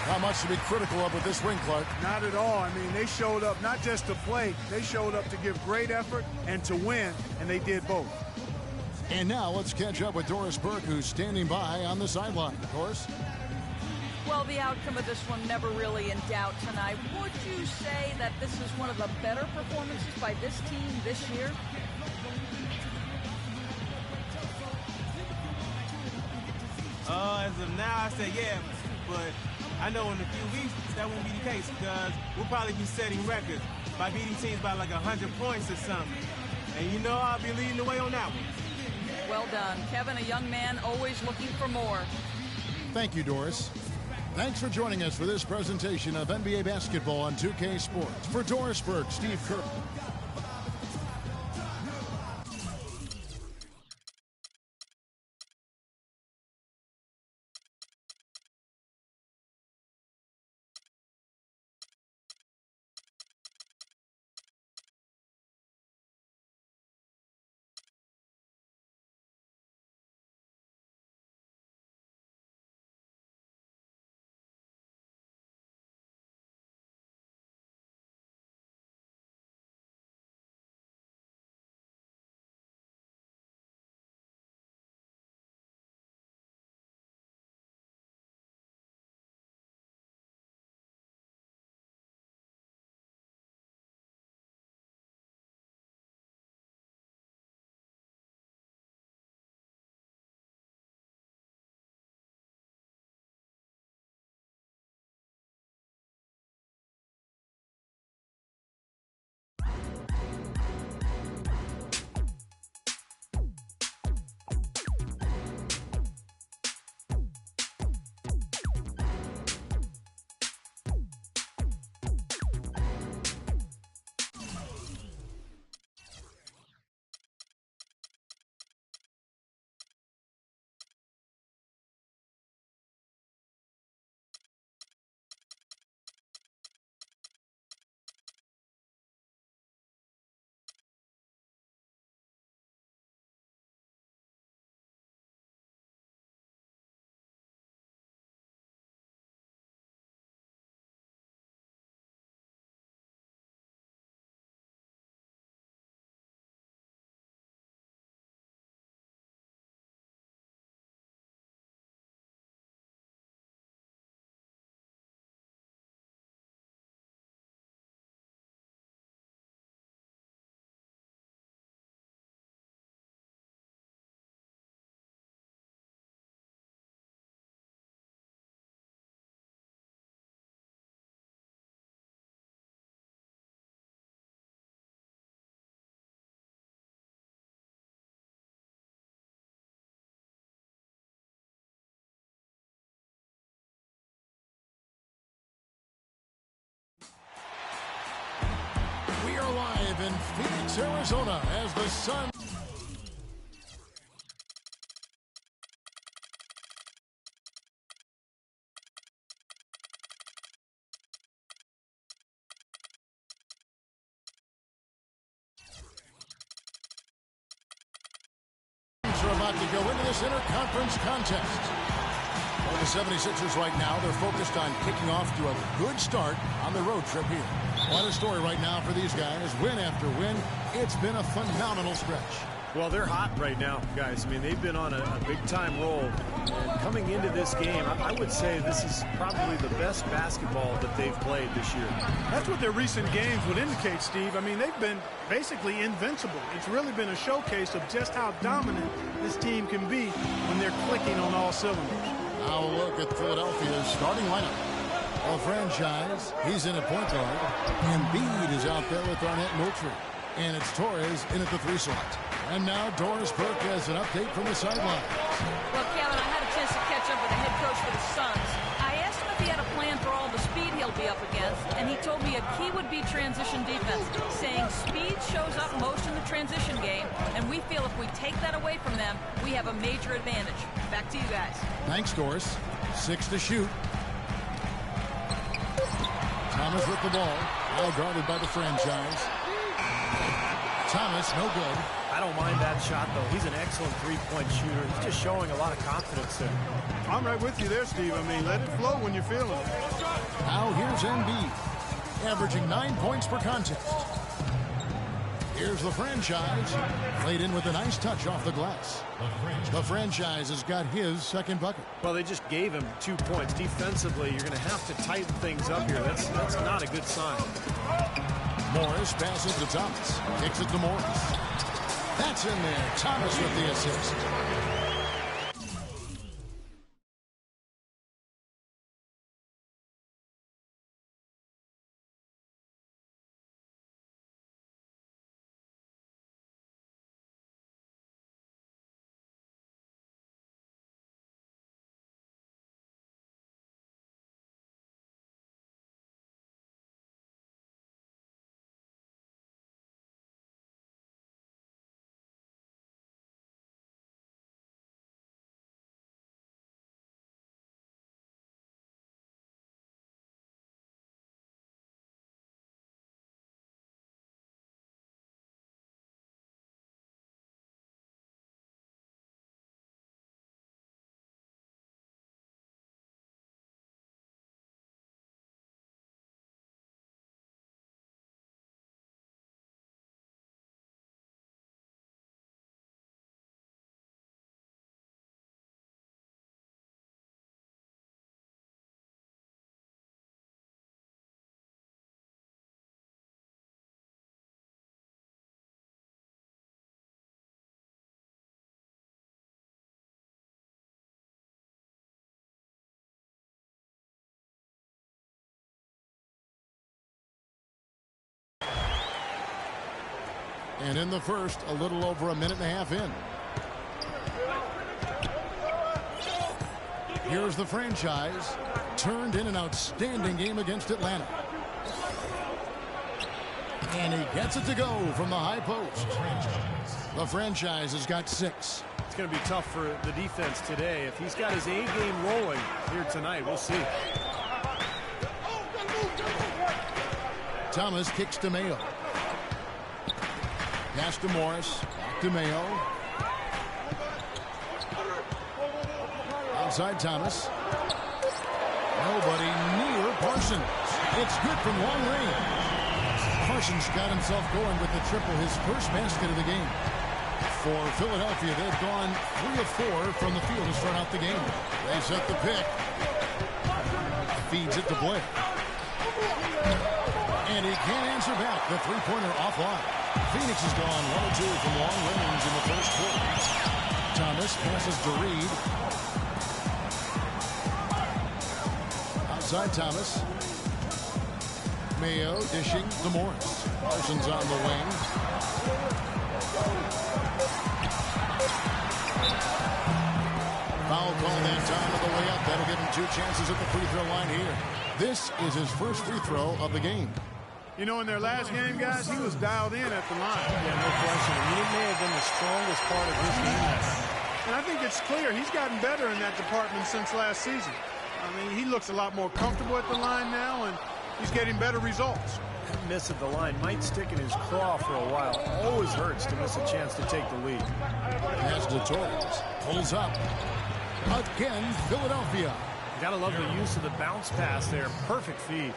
Not much to be critical of with this win, Clark. Not at all. I mean, they showed up not just to play. They showed up to give great effort and to win, and they did both. And now let's catch up with Doris Burke, who's standing by on the sideline. Doris? Well, the outcome of this one never really in doubt tonight. Would you say that this is one of the better performances by this team this year? As of now, I say yeah, but I know in a few weeks that won't be the case because we'll probably be setting records by beating teams by like 100 points or something. And you know I'll be leading the way on that one. Well done. Kevin, a young man always looking for more. Thank you, Doris. Thanks for joining us for this presentation of NBA basketball on 2K Sports. For Doris Burke, Steve Kerr. We are live in Phoenix, Arizona, as the sun. Are about to go into this interconference contest. For the 76ers right now, they're focused on kicking off to a good start on the road trip here. What a story right now for these guys. Win after win. It's been a phenomenal stretch. Well, they're hot right now, guys. I mean, they've been on a big-time roll. And coming into this game, I would say this is probably the best basketball that they've played this year. That's what their recent games would indicate, Steve. I mean, they've been basically invincible. It's really been a showcase of just how dominant this team can be when they're clicking on all cylinders. Now a look at Philadelphia's starting lineup. A franchise, he's in at point guard. Embiid is out there with Arnett Moultrie. And it's Torres in at the 3 slot. And now Doris Burke has an update from the sidelines. Well, Kevin, I had a chance to catch up with the head coach for the Suns. I asked him if he had a plan for all the speed he'll be up against, and he told me a key would be transition defense, saying speed shows up most in the transition game, and we feel if we take that away from them, we have a major advantage. Back to you guys. Thanks, Doris. 6 to shoot. Thomas with the ball. Well guarded by the franchise. Thomas, no good. I don't mind that shot, though. He's an excellent three-point shooter. He's just showing a lot of confidence there. I'm right with you there, Steve. I mean, let it flow when you're feeling it. Now here's Embiid, averaging 9 points per contest. Here's the franchise, played in with a nice touch off the glass. The franchise has got his second bucket. Well, they just gave him 2 points. Defensively, you're going to have to tighten things up here. That's not a good sign. Morris passes to Thomas. Kicks it to Morris. That's in there. Thomas with the assist. And in the first, a little over a minute and a half in. Here's the franchise. Turned in an outstanding game against Atlanta. And he gets it to go from the high post. The franchise has got 6. It's going to be tough for the defense today. If he's got his A-game rolling here tonight, we'll see. Thomas kicks to Mayo. Pass to Morris. Back to Mayo. Outside Thomas. Nobody near Parsons. It's good from long range. Parsons got himself going with the triple, his first basket of the game. For Philadelphia, they've gone 3 of 4 from the field to start out the game. They set the pick. Feeds it to Blair. And he can't answer back. The three-pointer offline. Phoenix has gone 1 of 2 from long range in the first quarter. Thomas passes to Reed. Outside Thomas. Mayo dishing to Morris. Parsons on the wing. Foul call that time of the layup. That'll give him 2 chances at the free throw line here. This is his first free throw of the game. You know, in their last game, guys, he was dialed in at the line. Yeah, no question. I mean, it may have been the strongest part of his game. And I think it's clear he's gotten better in that department since last season. I mean, he looks a lot more comfortable at the line now, and he's getting better results. That miss at the line might stick in his craw for a while. Always hurts to miss a chance to take the lead. Pass to Torres. Pulls up. Again, Philadelphia. You gotta love the use of the bounce pass there. Perfect feed.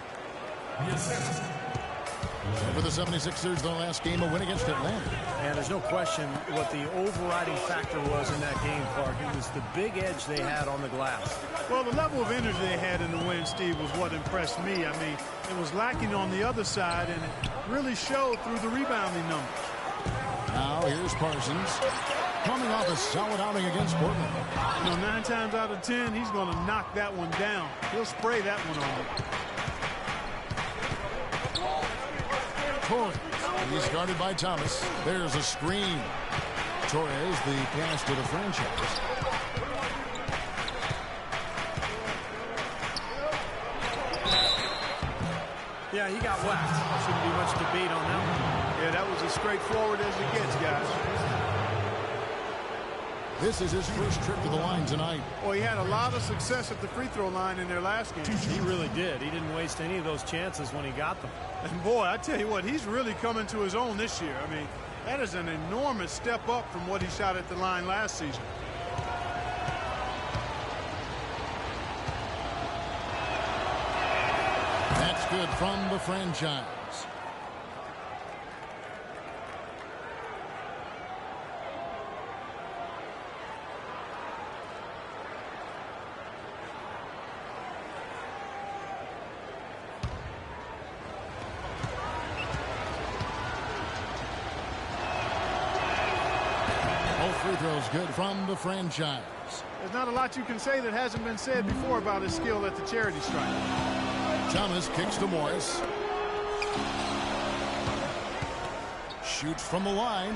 For the 76ers, their last game, a win against Atlanta. And there's no question what the overriding factor was in that game, Clark. It was the big edge they had on the glass. Well, the level of energy they had in the win, Steve, was what impressed me. I mean, it was lacking on the other side, and it really showed through the rebounding numbers. Now here's Parsons, coming off a solid outing against Portland. You know, 9 times out of 10, he's going to knock that one down. He'll spray that one on. Torres, he's guarded by Thomas. There's a screen. Torres, the pass to the franchise. Yeah, he got whacked. Shouldn't be much debate on that one. Yeah, that was as straightforward as it gets, guys. This is his first trip to the line tonight. Well, he had a lot of success at the free throw line in their last game. He really did. He didn't waste any of those chances when he got them. And boy, I tell you what, he's really coming to his own this year. I mean, that is an enormous step up from what he shot at the line last season. That's good from the franchise. Free throws good from the franchise. There's not a lot you can say that hasn't been said before about his skill at the charity stripe. Thomas kicks to Morris. Shoots from the line.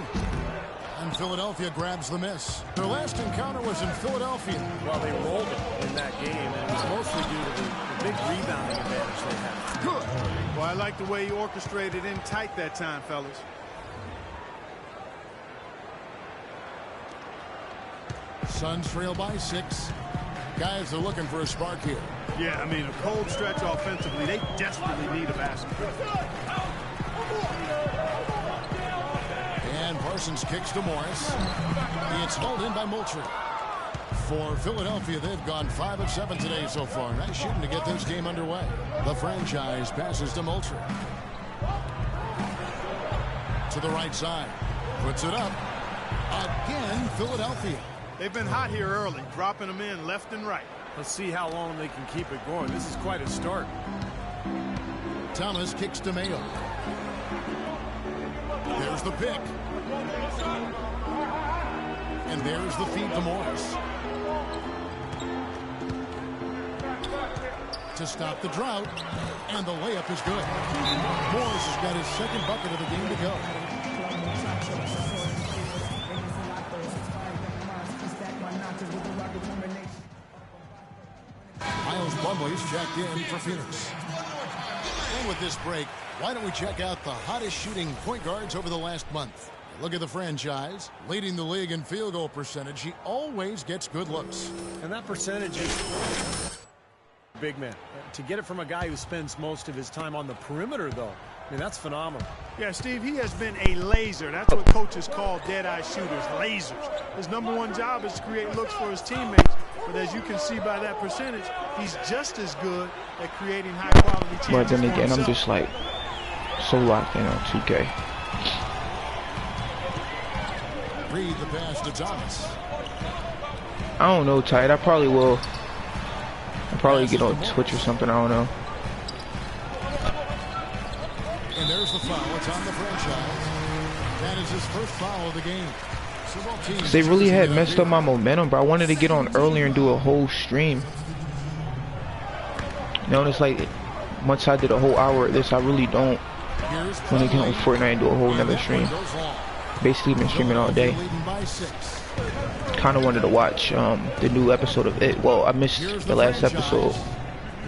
And Philadelphia grabs the miss. Their last encounter was in Philadelphia. Well, they rolled it in that game, and it was mostly due to the big rebounding advantage they had. Good. Well, I like the way he orchestrated in tight that time, fellas. Suns trail by 6. Guys are looking for a spark here. Yeah, I mean, a cold stretch offensively. They desperately need a basket. And Parsons kicks to Morris. It's hauled in by Moultrie. For Philadelphia, they've gone 5 of 7 today so far. Nice shooting to get this game underway. The franchise passes to Moultrie. To the right side. Puts it up. Again, Philadelphia. They've been hot here early, dropping them in left and right. Let's see how long they can keep it going. This is quite a start. Thomas kicks to Mayo. There's the pick. And there's the feed to Morris. To stop the drought. And the layup is good. Morris has got his second bucket of the game to go. Miles Plumlee's checked in for Phoenix. And with this break, why don't we check out the hottest shooting point guards over the last month? Look at the franchise, leading the league in field goal percentage. He always gets good looks. And that percentage is big man. To get it from a guy who spends most of his time on the perimeter, though, I mean, that's phenomenal. Yeah, Steve, he has been a laser. That's what coaches call dead-eye shooters, lasers. His #1 job is to create looks for his teammates. But as you can see by that percentage, he's just as good at creating high-quality chances. But then again, I'm just like so locked in on 2K. Read the pass to Thomas. I don't know, Tide. I probably will. I'll probably get on Twitch or something. I don't know. And there's the foul. It's on the franchise. That is his first foul of the game. Cause they really had messed up my momentum, bro. I wanted to get on earlier and do a whole stream. You know, it's like once I did a whole hour of this, I really don't want to get on Fortnite and do a whole nother stream. Basically been streaming all day. Kind of wanted to watch the new episode of it. Well, I missed the last episode.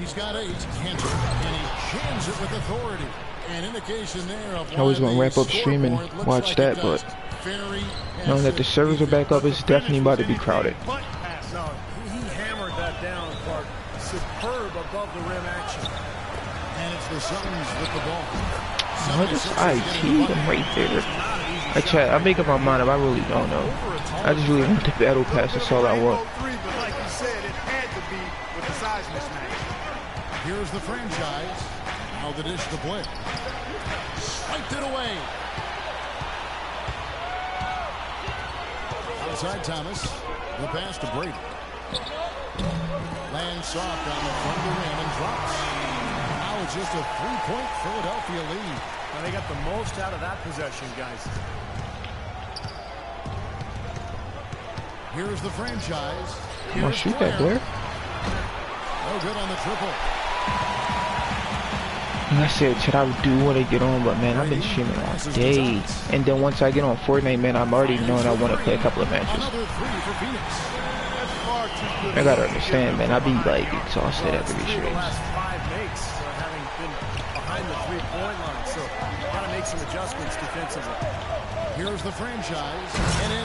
He's got 8, Cantor, and he jams it with authority. An indication there of I was gonna wrap up stream and watch that, but knowing that the servers are back up, it's definitely about to be crowded. No, he hammered that down, Clark. Superb above the rim action. And it's the Suns with the ball. Oh, just IT them right there. I make up my mind up. I really don't know. I just really want the battle pass. That's all I want. But like you said, it had to be with the size mismatch. Here's the franchise. Now the dish to Blair. Swiped it away. Outside Thomas. The pass to Brady. Lands soft on the front of the rim and drops. Now it's just a 3-point Philadelphia lead. Well, they got the most out of that possession, guys. Here's the franchise. Come on, shoot that, Blair. No good on the triple. And I said, should I do what I get on? But man, I've been streaming all day. And then once I get on Fortnite, man, I'm already knowing I want to play a couple of matches. I gotta understand, man. I be like exhausted after these streams. Last 5 makes, having been behind the 3-point line, so gotta make some adjustments defensively. Here's the franchise.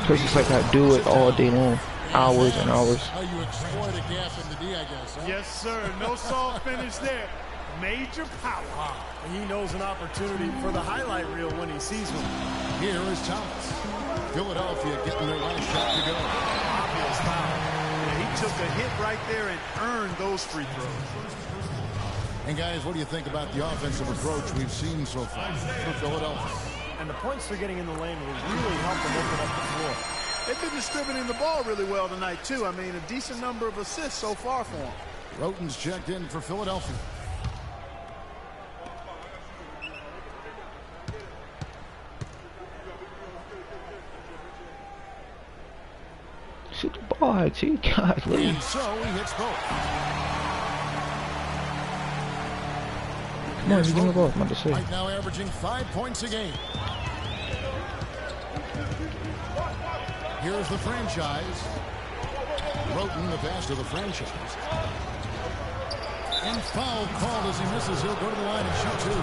Cause it's like I do it all day long, hours and hours. How you exploit a gap in the D, I guess. Huh? Yes, sir. No soft finish there. Major power. And he knows an opportunity for the highlight reel when he sees one. Here is Thomas. Philadelphia getting their last shot to go. Obvious foul. He took a hit right there and earned those free throws. And guys, what do you think about the offensive approach we've seen so far for Philadelphia? And the points they're getting in the lane will really help them open up the floor. They've been distributing the ball really well tonight, too. I mean, a decent number of assists so far for them. Roten's checked in for Philadelphia. Shoot the ball, gee, God, And so he hits both. Come on, you give me the ball. I'm about to say. Right now averaging 5 points a game. Here's the franchise. Roten, the pass to the franchise. And foul called as he misses. He'll go to the line and shoot 2.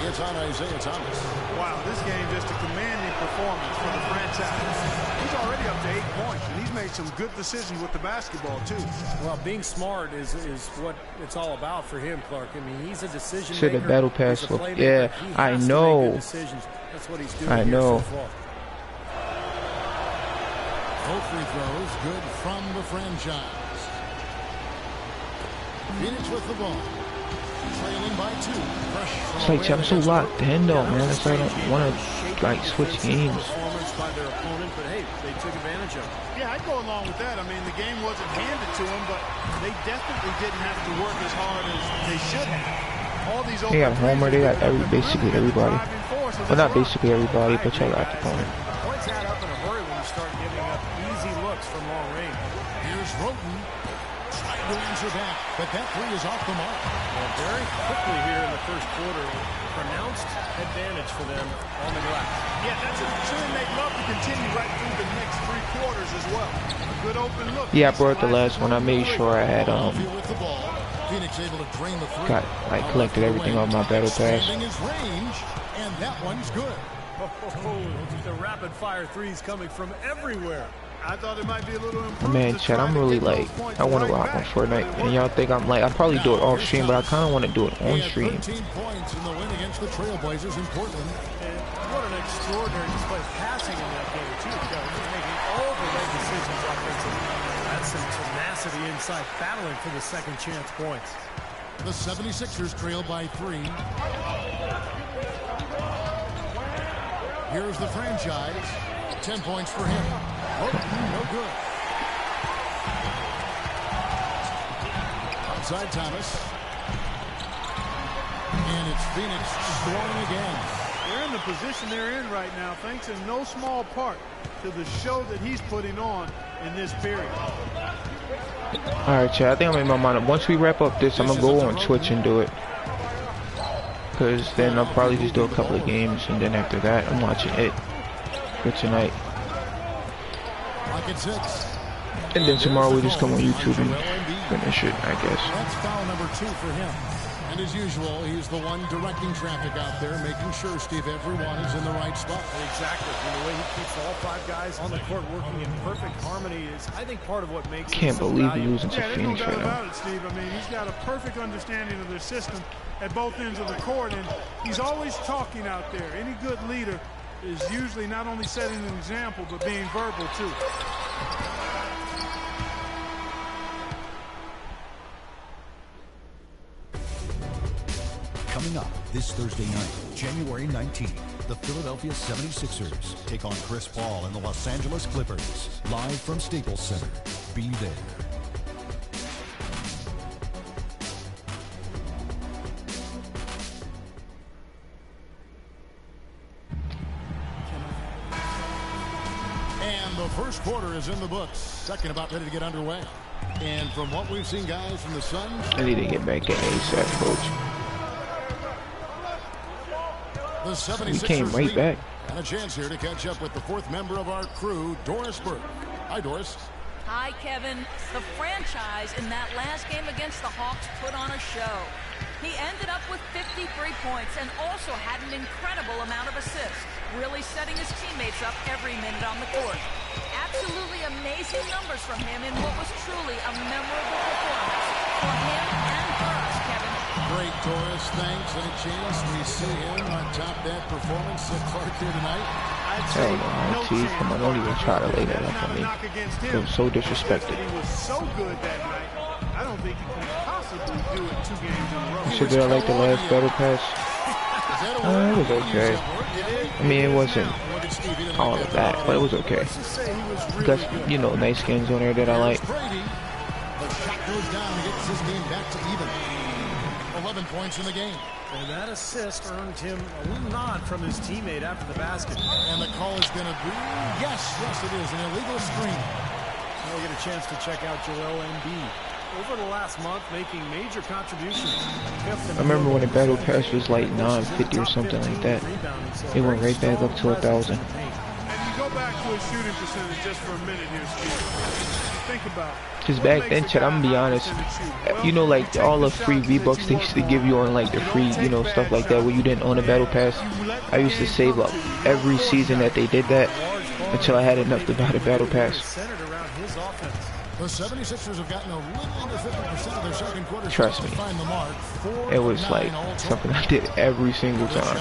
It's on Isaiah Thomas. Wow, this game just a commanding performance for the franchise. He's already up to 8 points, and he's made some good decisions with the basketball, too. Well, being smart is what it's all about for him, Clark. I mean, he's a decision Said maker. the battle pass look. Yeah, I know. That's what he's doing. I know. So far. Both free throws good from the franchise. Phoenix with the ball. Trailing by 2. It's like I'm so locked in though, man. That's why I don't want to like switch games. Performance by their opponent, but hey, they took advantage of it. Yeah, I'd go along with that. I mean, the game wasn't handed to them, but they definitely didn't have to work as hard as they should have. All these They got Homer, they got basically everybody. Well, not basically everybody, but y'all got the opponent. Points add up in a hurry when you start giving up easy looks from long range. Here's Roten. Trying to answer back, but that 3 is off the mark. Well, very quickly here in the first quarter, pronounced advantage for them on the glass. Yeah, that's a trend they'd love to continue right through the next 3 quarters as well. A good open look. Yeah, I brought the last one. I made sure I had With the ball. Phoenix able to drain the 3. got like collected everything off my battle pass. Expanding his range, and that one's good. The rapid fire threes coming from everywhere. I thought it might be a little Man, Chad, I'm really like, I want to rock on Fortnite, and y'all think I'm like, I probably do it off stream, but I kind of want to do it on stream. 13 points in the win against the Trailblazers in Portland. And what an extraordinary display of passing in that game, too. He's making all the right decisions offensively. That's some tenacity inside, battling for the second chance points. The 76ers trail by 3. Here's the franchise. 10 points for him. Oh, no good. Outside Thomas. And it's Phoenix scoring again. They're in the position they're in right now, thanks in no small part to the show that he's putting on in this period. Alright, Chad, I think I made my mind up. Once we wrap up this, I'm going to go on Twitch and do it. Because then I'll probably just do a couple of games, and then after that, I'm watching it for tonight. And then tomorrow we just come on YouTube and finish it, I guess. That's foul number 2 for him. And as usual, he's the one directing traffic out there, making sure, Steve, everyone is in the right spot. Exactly. And the way he keeps all 5 guys on the court working in perfect harmony is, I think, part of what makes Can't believe we're losing to there's Phoenix no doubt right now. about it, Steve. I mean, he's got a perfect understanding of their system at both ends of the court, and he's always talking out there. Any good leader is usually not only setting an example, but being verbal, too. Coming up this Thursday night, January 19th, the Philadelphia 76ers take on Chris Paul and the Los Angeles Clippers. Live from Staples Center. Be there. And the first quarter is in the books. Second about ready to get underway. And from what we've seen, guys, from the Suns, I need to get back in ASAP, coach. the 76ers We came right lead. back. And a chance here to catch up with the fourth member of our crew, Doris Burke. Hi, Doris. Hi, Kevin. The franchise in that last game against the Hawks put on a show. He ended up with 53 points and also had an incredible amount of assists, really setting his teammates up every minute on the court. Absolutely amazing numbers from him in what was truly a memorable performance for him and for us, Kevin. Great, Doris. Thanks. Any chance we see him on top of that performance at Clark here tonight? Hell no, T. Come on, don't even try to lay that up on me. It was so disrespected. He was so good that night. I don't think he can possibly do it 2 games in a row. So did I like the last battle pass? It was okay. I mean, it wasn't all of that, but it was okay. Got, you know, nice skins on there that I like. The shot goes down and gets his game back to even. 11 points in the game. And that assist earned him a little nod from his teammate after the basket. And the call is going to be, yes, it is, an illegal screen. Now we get a chance to check out Joel Embiid. Over the last month, making major contributions. I remember when the battle pass was like 950 or something like that. It went right back up to 1,000. And you go back to a shooting percentage just for a minute here, Steve. Think about it. Because back then, Chad, I'm gonna be honest, you know, like all the free V-Bucks they used to give you on like the free, you know, stuff like that where you didn't own a battle pass. I used to save up every season that they did that until I had enough to buy the battle pass. The 76ers have gotten a little under 50% of their second quarter. Trust me, it was like something I did every single time.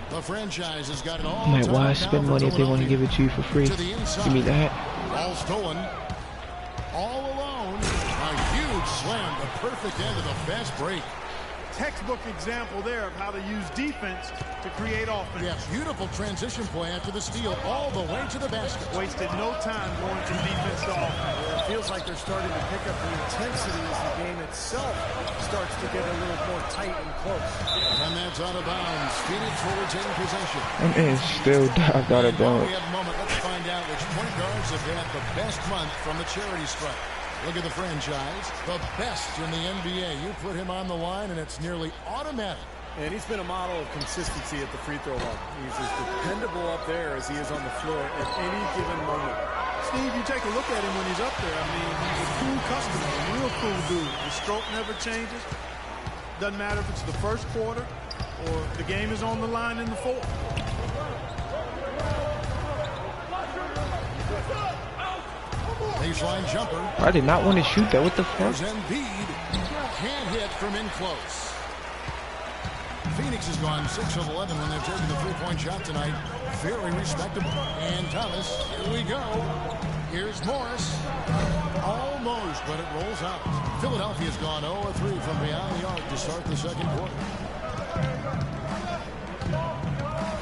The franchise has got it all. I'm like, why spend money if they want to give it to you for free? Give me that. Ball stolen. All alone. A huge slam. The perfect end of the fast break. Textbook example there of how to use defense to create offense. Yeah, beautiful transition play after the steal all the way to the basket. Wasted no time going from defense to offense. It feels like they're starting to pick up the intensity as the game itself starts to get a little more tight and close. And that's out of bounds. Phoenix will retain possession. And still dived out of bounds. We have a moment. Let's find out which point guards have had the best month from the charity strike. Look at the franchise, the best in the NBA. You put him on the line, and it's nearly automatic. And he's been a model of consistency at the free throw line. He's as dependable up there as he is on the floor at any given moment. Steve, you take a look at him when he's up there. I mean, he's a cool customer, a real cool dude. The stroke never changes. Doesn't matter if it's the first quarter or the game is on the line in the fourth. Baseline jumper. I did not want to shoot that. What the fuck? Embiid can't hit from in close. Phoenix has gone 6 of 11 when they've taken the three-point shot tonight. Very respectable. And Thomas, here we go. Here's Morris. Almost, but it rolls out. Philadelphia's gone 0 of 3 from beyond the arc to start the second quarter.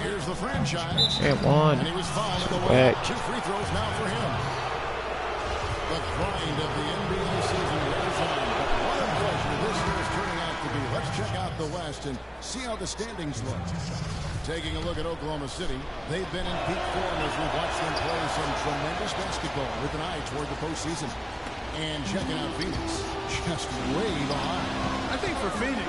Here's the franchise. And one. And he was fouled in the way. 2 free throws now for him. The grind of the NBA season wears on. What a pleasure this year is turning out to be. Let's check out the West and see how the standings look. Taking a look at Oklahoma City, they've been in peak form as we've watched them play some tremendous basketball with an eye toward the postseason. And checking out Phoenix, just way behind. I think for Phoenix,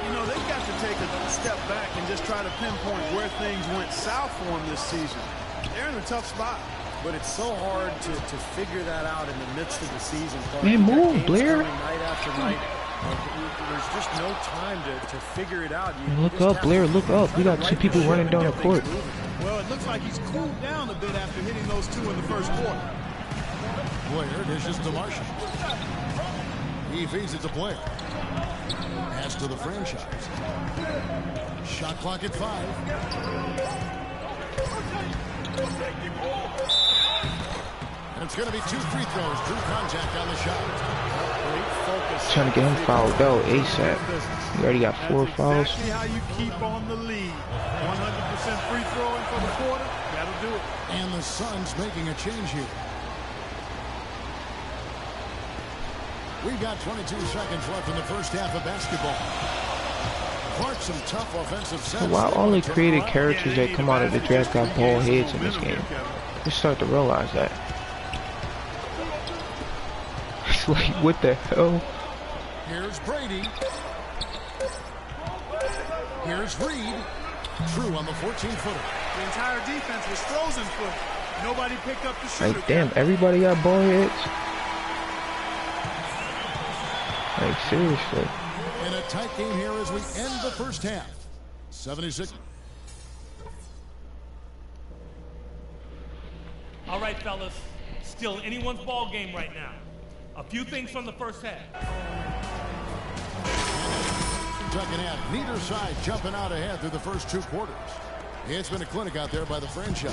you know, they've got to take a step back and just try to pinpoint where things went south for them this season. They're in a tough spot. But it's so hard to figure that out in the midst of the season. Man, move, Blair. Night after night. There's just no time to figure it out. Look up, Blair, look up. We got 2 people running down the court. Well, it looks like he's cooled down a bit after hitting those 2 in the first quarter. Blair dishes to Marshall. He feeds it to Blair. Pass to the franchise. Shot clock at 5. And it's going to be 2 free throws. Drew contact on the shot. Great focus. Trying to get him fouled out ASAP. He already got 4 fouls. Exactly how you keep on the lead. 100% free throwing for the quarter. That'll do it. And the Suns making a change here. We've got 22 seconds left in the first half of basketball. Clark, some tough offensive sets. While all the creative characters that come out of the draft got bald heads in this game, you start to realize that. It's like, what the hell? Here's Brady. Here's Reed. True on the 14-footer. The entire defense was frozen foot. Nobody picked up the shooter. Like, damn, everybody got bald heads? Like, seriously. In a tight game here as we end the first half. 76. All right, fellas. Still anyone's ball game right now. A few things from the first half. Second half, neither side jumping out ahead through the first 2 quarters. It's been a clinic out there by the franchise.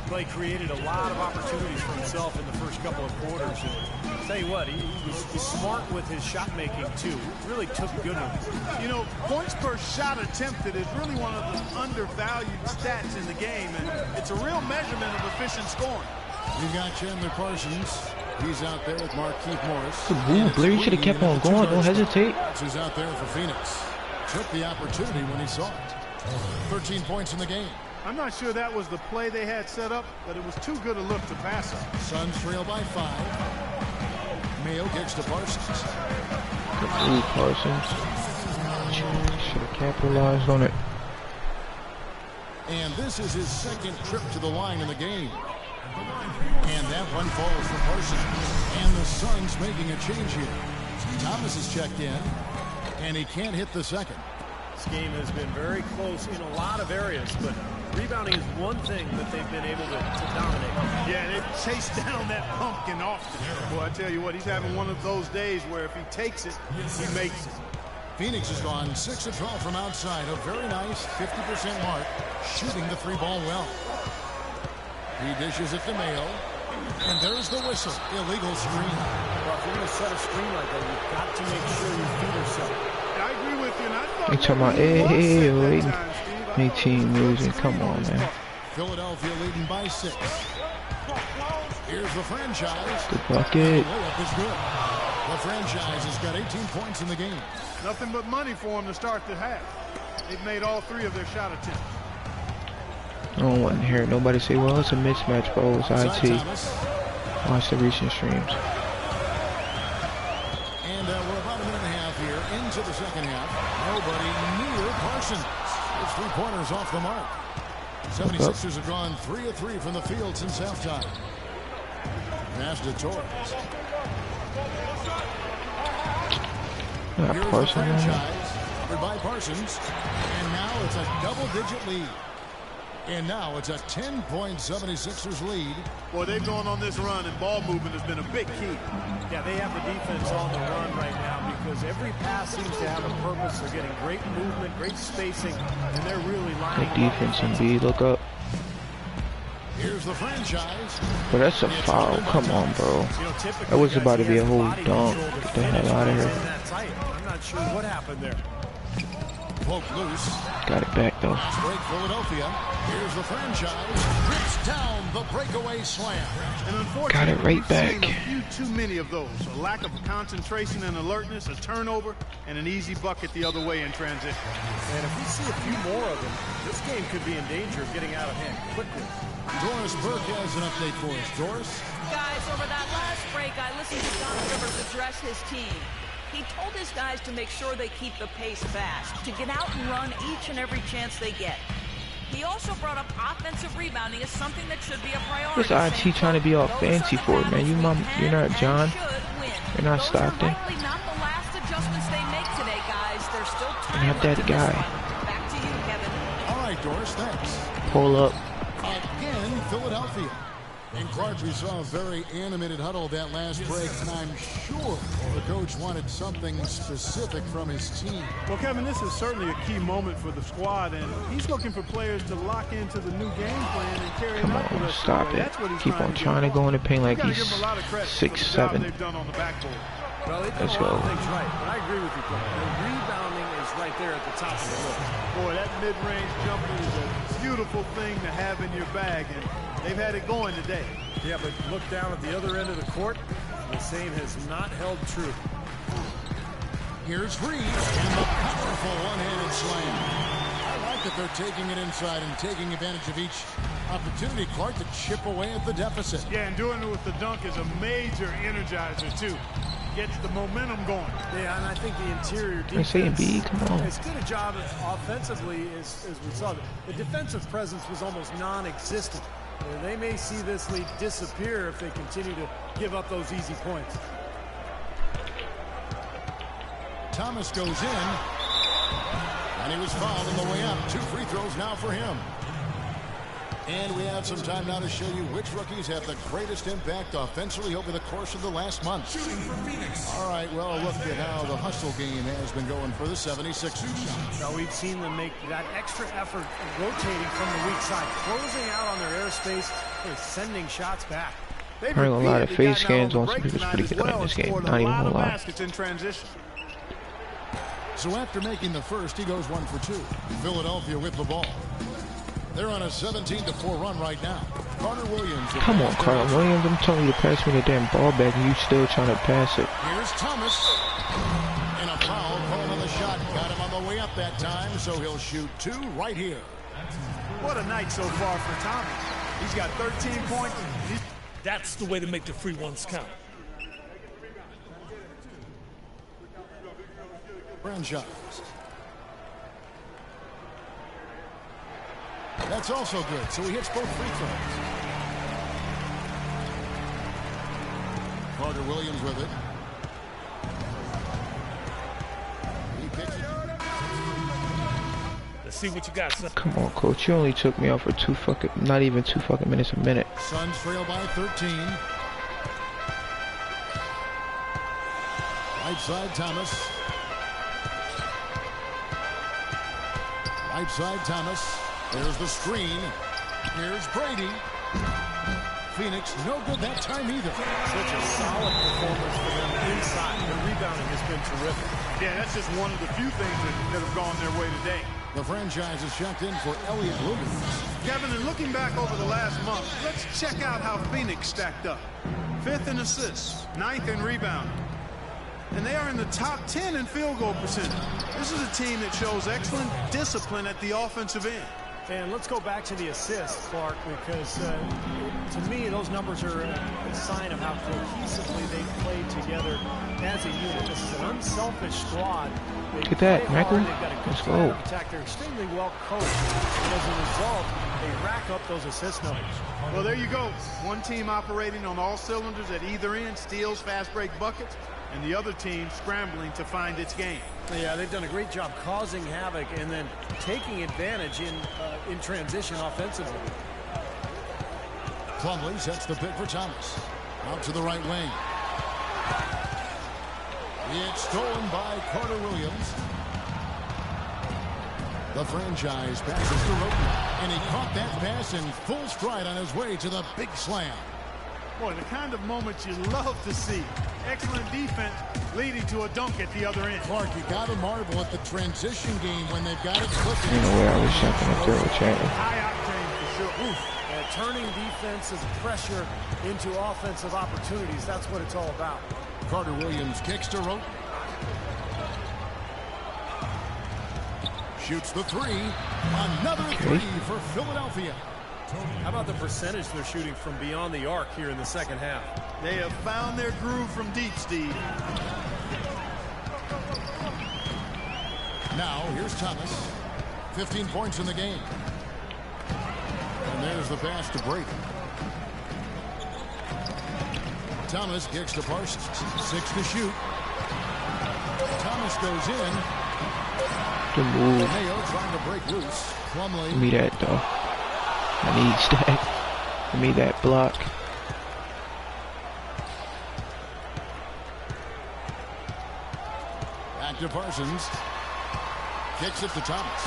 Clay created a lot of opportunities for himself in the first couple of quarters. And I'll tell you what, he was smart with his shot making too. Really took good ones. You know, points per shot attempted is really one of the undervalued stats in the game, and it's a real measurement of efficient scoring. You've got Chandler Parsons. He's out there with Markieff Morris. Ooh, Blair, you should have kept on going. Don't hesitate. Who's out there for Phoenix. Took the opportunity when he saw it. 13 points in the game. I'm not sure that was the play they had set up, but it was too good a look to pass up. Suns trail by 5. Mayo kicks to Parsons. Ooh, Parsons. Should have capitalized on it. And this is his second trip to the line in the game. And that one falls for Parsons. And the Suns making a change here. Thomas is checked in, and he can't hit the second. This game has been very close in a lot of areas, but rebounding is one thing that they've been able to dominate. Yeah, they chase down that pumpkin often. Boy, I tell you what, he's having one of those days where if he takes it, he makes it. Phoenix has gone 6 of 12 from outside. A very nice 50% mark, shooting the 3-ball well. He dishes it to Mayo. And there's the whistle. Illegal screen. Well, if you're going to set a screen like that, you've got to make sure you feed yourself. I agree with you, and I thought They talking about, hey, waiting. 18 losing. Come on, man. Philadelphia leading by 6. Here's the franchise. Good bucket. The layup is good. The franchise has got 18 points in the game. Nothing but money for them to start the half. They've made all 3 of their shot attempts. I don't want to hear nobody say, well, it's a mismatch, bro. It's IT. Watch the recent streams. And we're about a minute and a half here into the second half. Nobody near Parsons. His 3-pointers off the mark. 76ers have gone 3 of 3 from the field since halftime. Pass to Torres. Here's the franchise, covered by Parsons. And now it's a double-digit lead. And now it's a 10-point 76ers lead. Boy, they've gone on this run, and ball movement has been a big key. Yeah, they have the defense on the run right now because every pass seems to have a purpose. They're getting great movement, great spacing, and they're really lining Good defense, Embiid. Look up. Here's the franchise. But that's a foul. Come on, bro. That was about to be a whole dunk. Get the hell out of here. I'm not sure what happened there. Poke loose. Got it back, though. Break Philadelphia. Here's the franchise. Rips down the breakaway slam. And unfortunately, Got it right back. we've seen a few too many of those. A lack of concentration and alertness, a turnover, and an easy bucket the other way in transition. And if we see a few more of them, this game could be in danger of getting out of hand quickly. Doris Burke has an update for us. Doris? Guys, over that last break, I listened to Doc Rivers address his team. He told his guys to make sure they keep the pace fast, to get out and run each and every chance they get. He also brought up offensive rebounding as something that should be a priority. This IT trying to be all fancy for it, man. You're not John. You're not Stockton. Likely not the last adjustments they make today, guys. There's still time. You're not that guy. Back to you, Kevin. All right, Doris, thanks. Pull up. Again, Philadelphia. And Clark, we saw a very animated huddle that last break, and I'm sure the coach wanted something specific from his team. Well, Kevin, this is certainly a key moment for the squad, and he's looking for players to lock into the new game plan and carry it out the rest Stop of the way. it. That's what he's Keep on trying to go in the paint like he's 6'7". Well, they've done a lot of things right, but I agree with you, Clark. The rebounding is right there at the top of the list. Boy, that mid-range jumper is a beautiful thing to have in your bag, and they've had it going today. Yeah, but look down at the other end of the court. The same has not held true. Here's Reeves and the powerful one-handed slam. I like that they're taking it inside and taking advantage of each opportunity, Clark, to chip away at the deficit. Yeah, and doing it with the dunk is a major energizer, too. Gets the momentum going. Yeah, and I think the interior defense come on. as good a job offensively as we saw. The defensive presence was almost non-existent. They may see this lead disappear if they continue to give up those easy points. Thomas goes in, and he was fouled on the way up. 2 free throws now for him. And we have some time now to show you which rookies have the greatest impact offensively over the course of the last month. All right, well, look at how the hustle game has been going for the 76ers. Now, we've seen them make that extra effort rotating from the weak side, closing out on their airspace, and sending shots back. Heard a lot of face scans on some people's pretty good in this game. Not even gonna lie. So after making the first, he goes 1 for 2. Philadelphia with the ball. They're on a 17-4 run right now. Carter Williams. Come on, Carter Williams. I'm telling you to pass me the damn ball back, and you still trying to pass it. Here's Thomas. And a foul called on the shot. Got him on the way up that time, so he'll shoot 2 right here. What a night so far for Thomas. He's got 13 points. That's the way to make the free ones count. Franchise. That's also good, so he hits both free throws. Carter Williams with it. He kicks it. Let's see what you got, son. Come on, coach. You only took me out for not even 2 fucking minutes a minute. Suns trail by 13. Right side, Thomas. Right side, Thomas. There's the screen. Here's Brady. Phoenix, no good that time either. Such a solid performance for them inside. The rebounding has been terrific. Yeah, that's just one of the few things that have gone their way today. The franchise is checked in for Elliott Williams. Kevin, and looking back over the last month, let's check out how Phoenix stacked up. 5th in assists, 9th in rebounding. And they are in the top 10 in field goal percentage. This is a team that shows excellent discipline at the offensive end. And let's go back to the assists, Clark, because to me, those numbers are a sign of how cohesively they played together as a unit. This is an unselfish squad. Look at that, Michael. Let's go. They're extremely well coached. And as a result, they rack up those assist numbers. Well, there you go. One team operating on all cylinders at either end, steals, fast break buckets, and the other team scrambling to find its game. Yeah, they've done a great job causing havoc and then taking advantage in transition offensively. Plumlee sets the pick for Thomas. Out to the right wing. It's stolen by Carter Williams. The franchise passes to Roten, and he caught that pass in full stride on his way to the big slam. Boy, the kind of moments you love to see. Excellent defense leading to a dunk at the other end. Clark, you got to marvel at the transition game when they've got it clicking. You know where I was shocking up there with Chandler. High octane for sure. Turning defense's pressure into offensive opportunities. That's what it's all about. Carter Williams kicks to Roten. Shoots the 3. Another 3 for Philadelphia. How about the percentage they're shooting from beyond the arc here in the second half? They have found their groove from deep, Steve. Now, here's Thomas. 15 points in the game. And there's the pass to Brady. Thomas kicks to Parsons. 6 to shoot. Thomas goes in. Good move. Mayo trying to break loose. Plumlee. Give me that, though. I need that. Give me that block. to Parsons. Kicks it to Thomas.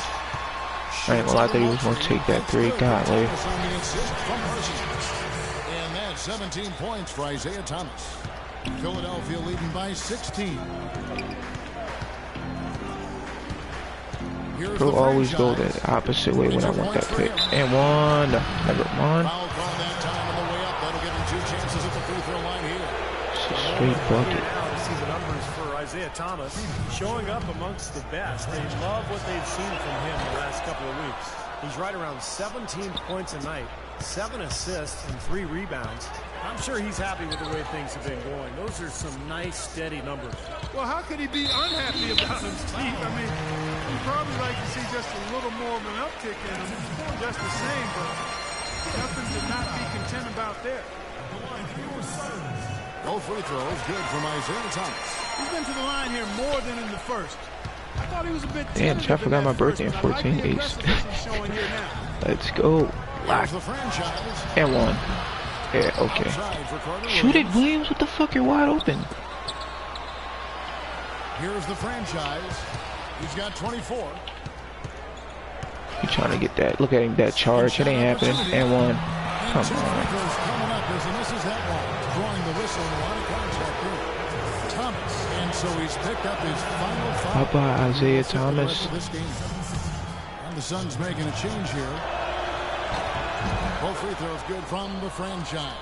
I ain't gonna lie, I thought he was gonna take that three. Golly. And that's 17 points for Isaiah Thomas. Philadelphia leading by 16. He'll always go the opposite way when I want that pick. And one. Never mind. Foul call that time on the way up. That'll give him 2 chances at the free throw line here. It's a straight bucket. Now to see the numbers for Isaiah Thomas showing up amongst the best. They love what they've seen from him the last couple of weeks. He's right around 17 points a night, 7 assists, and 3 rebounds. I'm sure he's happy with the way things have been going. Those are some nice, steady numbers. Well, how could he be unhappy about him, Steve? I mean, he'd probably like to see just a little more of an uptick in him. Just the same, but nothing to not be content about there. No free throws. Good from Isaiah Thomas. He's been to the line here more than in the first. I thought he was a bit damn, I forgot my birthday in 14 days. Let's go. Lock. And one. Yeah, okay. Shoot it, Williams. What the fuck? You're wide open. Here's the franchise. He's got 24. He's trying to get that. Look at him, that charge. It ain't happening. And one. Come on. Coming up as he misses that one. Drawing the whistle and a lot of contact here. Thomas. And so he's picked up his final foul. Bye-bye, Isaiah Thomas. And the Suns making a change here. Both free throws good from the franchise.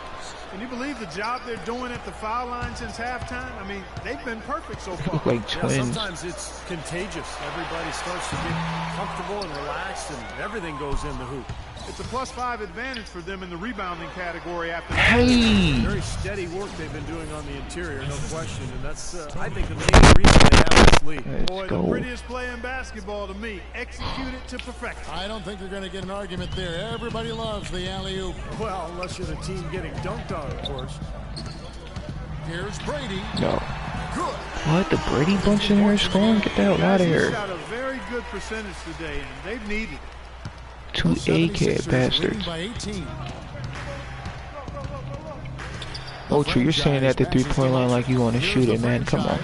Can you believe the job they're doing at the foul line since halftime? I mean, they've been perfect so far. Look like twins. Yeah, sometimes it's contagious. Everybody starts to get comfortable and relaxed, and everything goes in the hoop. It's a +5 advantage for them in the rebounding category after that. Hey! Very steady work they've been doing on the interior, no question, and that's, I think, the main reason they have this lead. Let's Boy, go. the prettiest play in basketball to me. Execute it to perfection. I don't think you're going to get an argument there. Everybody loves the alley-oop. Well, unless you're the team getting dunked on, of course. Here's Brady. No. Good. What? The Brady bunch in there scoring? Get the hell out of here. He's got a very good percentage today, and they've needed it. 2 AK bastards. Oh, true. You're saying at the 3-point line like you want to shoot it, man. Come on.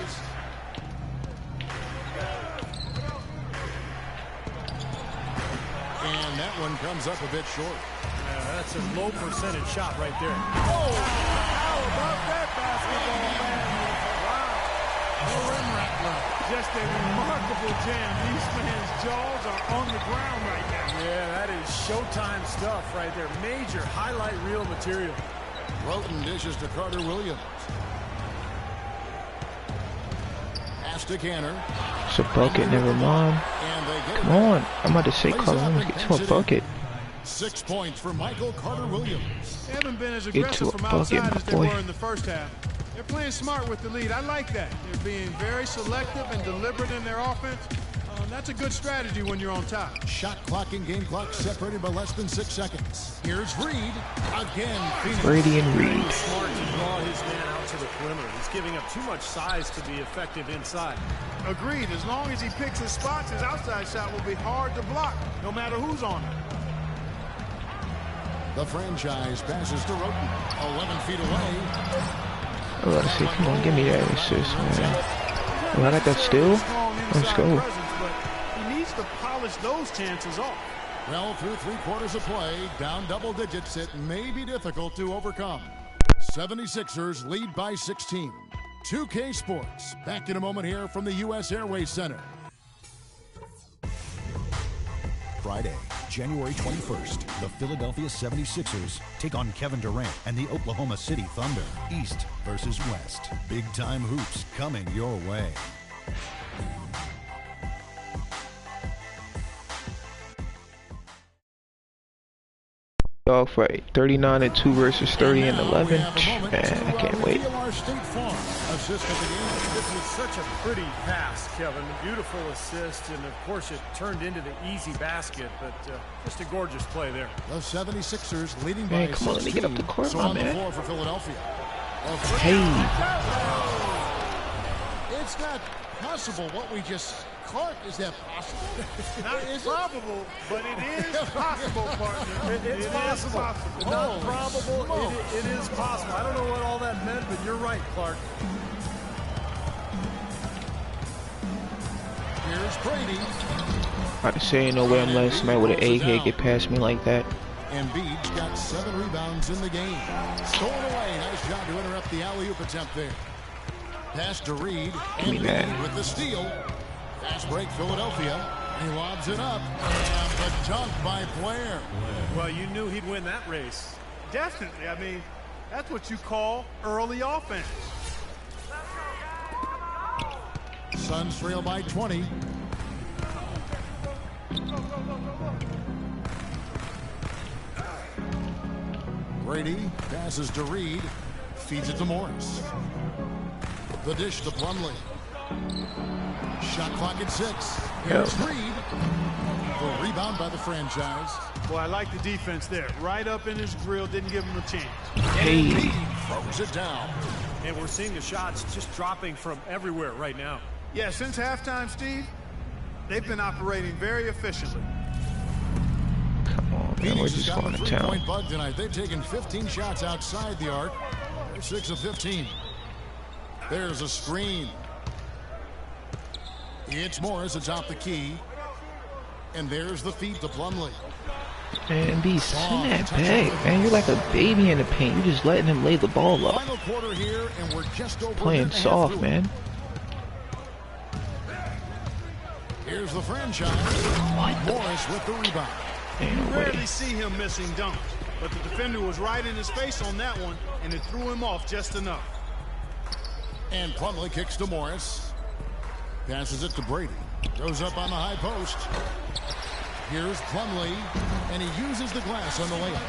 And that one comes up a bit short. Yeah, that's a low percentage shot right there. Oh, how about that basketball, man? Wow. No rim rattler. Just a remarkable jam. These fans' jaws are on the ground right now. Yeah, that is Showtime stuff right there. Major highlight reel material. Roten dishes to Carter Williams. Pass to Canner. It's a bucket, never mind. Come on. I'm about to say Carter Williams get to a bucket. 6 points for Michael Carter Williams. They haven't been as Get to aggressive a from bucket, outside my as they boy. were in the first half. They're playing smart with the lead. I like that. They're being very selective and deliberate in their offense. That's a good strategy when you're on top. Shot clock and game clock separated by less than 6 seconds. Here's Reed. Again, Phoenix. Brady and Reed. He's smart to draw his man out to the perimeter. He's giving up too much size to be effective inside. Agreed. As long as he picks his spots, his outside shot will be hard to block, no matter who's on him. The franchise passes to Roten. 11 feet away. I was about to say, come on, give me that assist, man. Oh, I got that still? Let's go. He needs to polish those chances off. Well, through 3 quarters of play, down double digits, it may be difficult to overcome. 76ers lead by 16. 2K Sports, back in a moment here from the U.S. Airways Center. Friday, January 21st, the Philadelphia 76ers take on Kevin Durant and the Oklahoma City Thunder. East versus West. Big-time hoops coming your way. Dog fight. 39-2 versus 30-11. Man, I can't wait. This was such a pretty pass, Kevin. Beautiful assist, and of course it turned into the easy basket, but just a gorgeous play there. The 76ers leading Man, by come on, let me get up the court, so my on the man. floor for Philadelphia. Hey. It's not possible what we just... Clark, is that possible? Not probable, but it is possible, partner. It's possible. Not probable. It is possible. I don't know what all that meant, but you're right, Clark. Here's Brady. About to say, no way I'm letting somebody with an AK get past me like that. Embiid's got 7 rebounds in the game. Stolen away. Nice job to interrupt the alley-oop attempt there. Pass to Reed. Embiid with the steal. Fast break, Philadelphia. He lobs it up. And the dunk by Blair. Well, you knew he'd win that race. Definitely. I mean, that's what you call early offense. Suns trail by 20. Brady passes to Reed. Feeds it to Morris. The dish to Plumlee. Shot clock at 6. Here's Reed. The rebound by the franchise. Boy, I like the defense there. Right up in his grill, didn't give him a chance. Hey. Throws it down. And we're seeing the shots just dropping from everywhere right now. Yeah, since halftime, Steve, they've been operating very efficiently. Come on, man. We're just going to town. Three-point bug tonight. They've taken 15 shots outside the arc. They're 6 of 15. There's a screen. It's Morris atop the key. And there's the feed to Plumlee. Man, be send that back, man. You're like a baby in the paint. You're just letting him lay the ball up. Final quarter here, and we're just over playing soft, man. Here's the franchise. What? Morris with the rebound. You rarely see him missing dunks, but the defender was right in his face on that one, and it threw him off just enough. And Plumlee kicks to Morris. Passes it to Brady. Goes up on the high post. Here's Plumlee, and he uses the glass on the layup.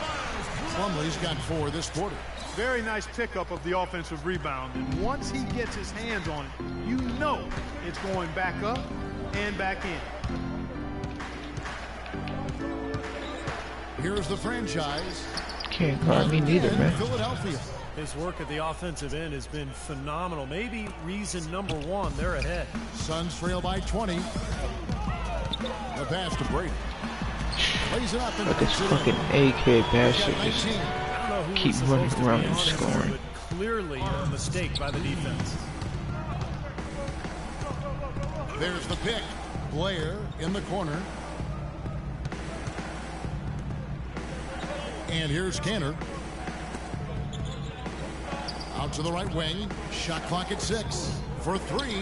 Plumlee's got 4 this quarter. Very nice pickup of the offensive rebound, and once he gets his hands on it, you know it's going back up and back in. Here's the franchise. Can't guard me neither, man. Philadelphia. His work at the offensive end has been phenomenal. Maybe reason #1, they're ahead. Suns trail by 20. The pass to Brady. Plays it up and But this fucking AK bastard just keep running around and Honest, scoring. but clearly a mistake by the defense. There's the pick. Blair in the corner. And here's Canner. Out to the right wing. Shot clock at 6. For 3.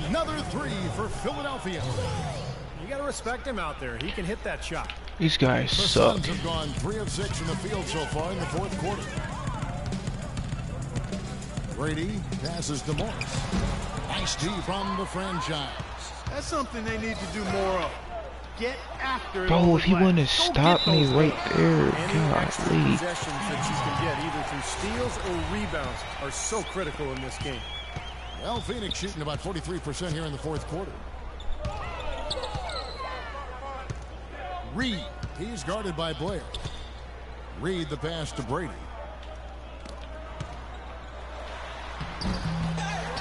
Another 3 for Philadelphia. You got to respect him out there. He can hit that shot. These guys The suck. Suns have gone 3 of 6 from the field so far in the 4th quarter. Brady passes to Morris. Nice D from the franchise. That's something they need to do more of. Get after it. Bro, if he wouldn't have Go stopped get me those right things. there, Any extra golly. possessions that you can get, either through steals or rebounds, are so critical in this game. Well, Phoenix shooting about 43% here in the 4th quarter. Reed, he's guarded by Blair. Reed the pass to Brady.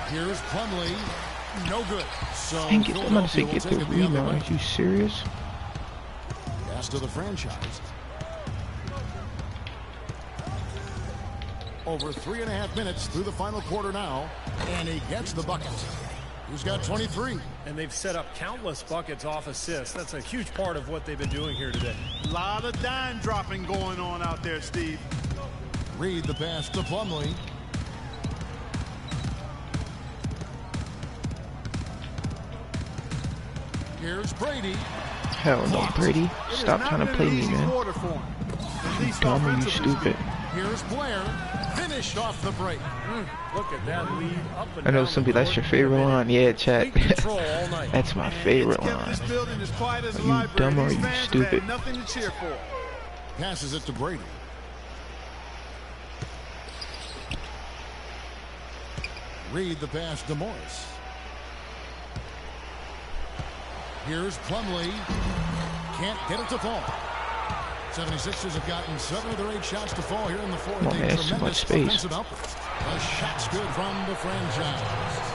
Here's Plumlee. No good. So Dang it, I'm about to say Philadelphia will get the take it the other way. rebound. Are you serious? Pass to the franchise. Over 3.5 minutes through the final quarter now, and he gets the bucket. He's got 23. And they've set up countless buckets off assists. That's a huge part of what they've been doing here today. A lot of dime dropping going on out there, Steve. Reed the pass to Plumlee. Here's Brady. Hell no, Brady. Stop trying to play me, man. You dumb or you stupid. Here's Blair. Finished off the break. Look at that lead up and I know down some the people, that's court. your favorite line. Yeah, chat. Complete control all night. That's my favorite Kept line. this building as quiet as a Are you library. dumb or These you fans have stupid? had nothing to cheer for. Passes it to Brady. Reed the pass to Morris. Here's Plumlee. Can't get it to fall. 76ers have gotten 7 of their 8 shots to fall here in the 4th. Come on, man, that's too much space. Offensive output. The shot's good from the franchise.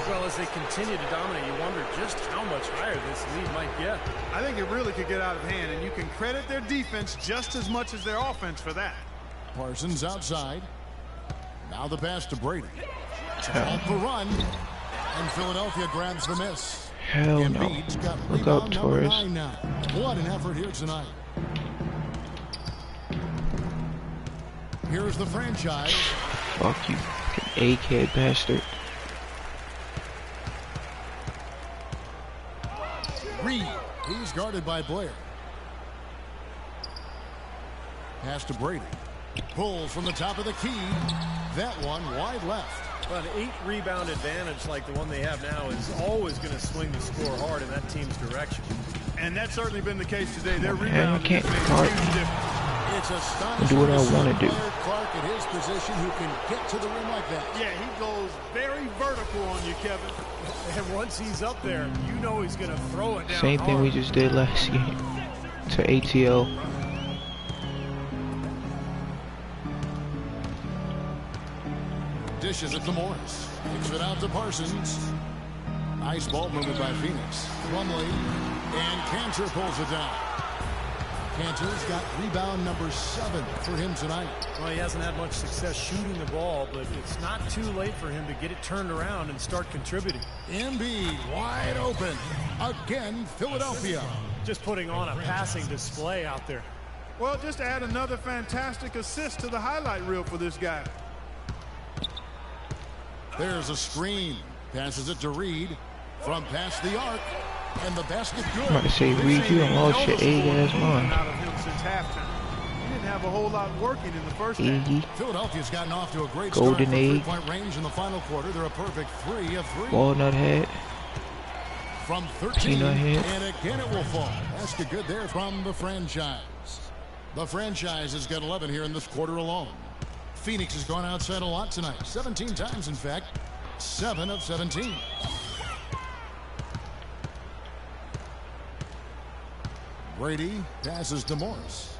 Well, as they continue to dominate, you wonder just how much higher this lead might get. I think it really could get out of hand, and you can credit their defense just as much as their offense for that. Parsons outside. Now the pass to Brady. Off the run. And Philadelphia grabs the miss. Hell no. Embiid's got Look up, rebound number Torres. 9 now. What an effort here tonight. Here's the franchise. Fuck you, fucking egghead bastard. Reed. He's guarded by Blair. Pass to Brady. Pulls from the top of the key. That one wide left. But an 8-rebound advantage like the one they have now is always going to swing the score hard in that team's direction. And that's certainly been the case today. Their Man, I rebound can't has made a guard. huge difference. It's astonishing Do what I to see wanna do. Blair Clark at his position who can get to the rim like that. Yeah, he goes very vertical on you, Kevin. And once he's up there, you know he's going to throw it down Same thing hard. we just did last game to ATL. Dishes it to Morris. Kicks it out to Parsons. Nice ball movement by Phoenix. Plumlee and Cantor pulls it down. Cantor's got rebound number 7 for him tonight. Well, he hasn't had much success shooting the ball, but it's not too late for him to get it turned around and start contributing. Embiid wide open. Again, Philadelphia. Just putting on a passing display out there. Well, just add another fantastic assist to the highlight reel for this guy. There's a screen. Passes it to Reed from past the arc. And the basket good. I'm about to say, Reed, you done lost your egg-ass mind. Out of him since halftime. He didn't have a whole lot working in the first half. Philadelphia's gotten off to a great Golden start egg. from 3-point range in the final quarter. They're a perfect 3 of 3. Walnut head. From 13, Peanut head. and again it will fall. Basket good there from the franchise. The franchise has got 11 here in this quarter alone. Phoenix has gone outside a lot tonight. 17 times, in fact. 7 of 17. Brady passes to Morris.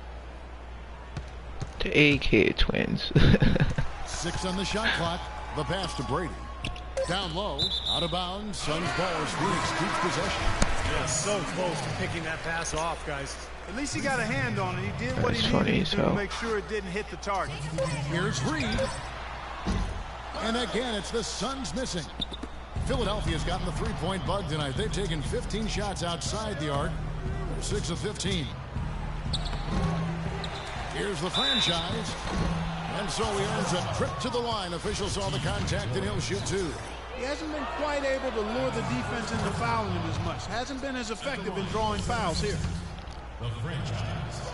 The egghead twins. 6 on the shot clock. The pass to Brady. Down low, out of bounds. Suns ball as Phoenix keeps possession. Yeah, so close to picking that pass off, guys. At least he got a hand on it. He did what That's he funny needed as to hell. make sure it didn't hit the target. Here's Reed. And again, it's the Suns missing. Philadelphia's gotten the 3-point bug tonight. They've taken 15 shots outside the arc. They're 6 of 15. Here's the franchise. And so he earns a trip to the line. Officials saw the contact, and he'll shoot 2. He hasn't been quite able to lure the defense into fouling him as much. Hasn't been as effective in drawing fouls here. The franchise.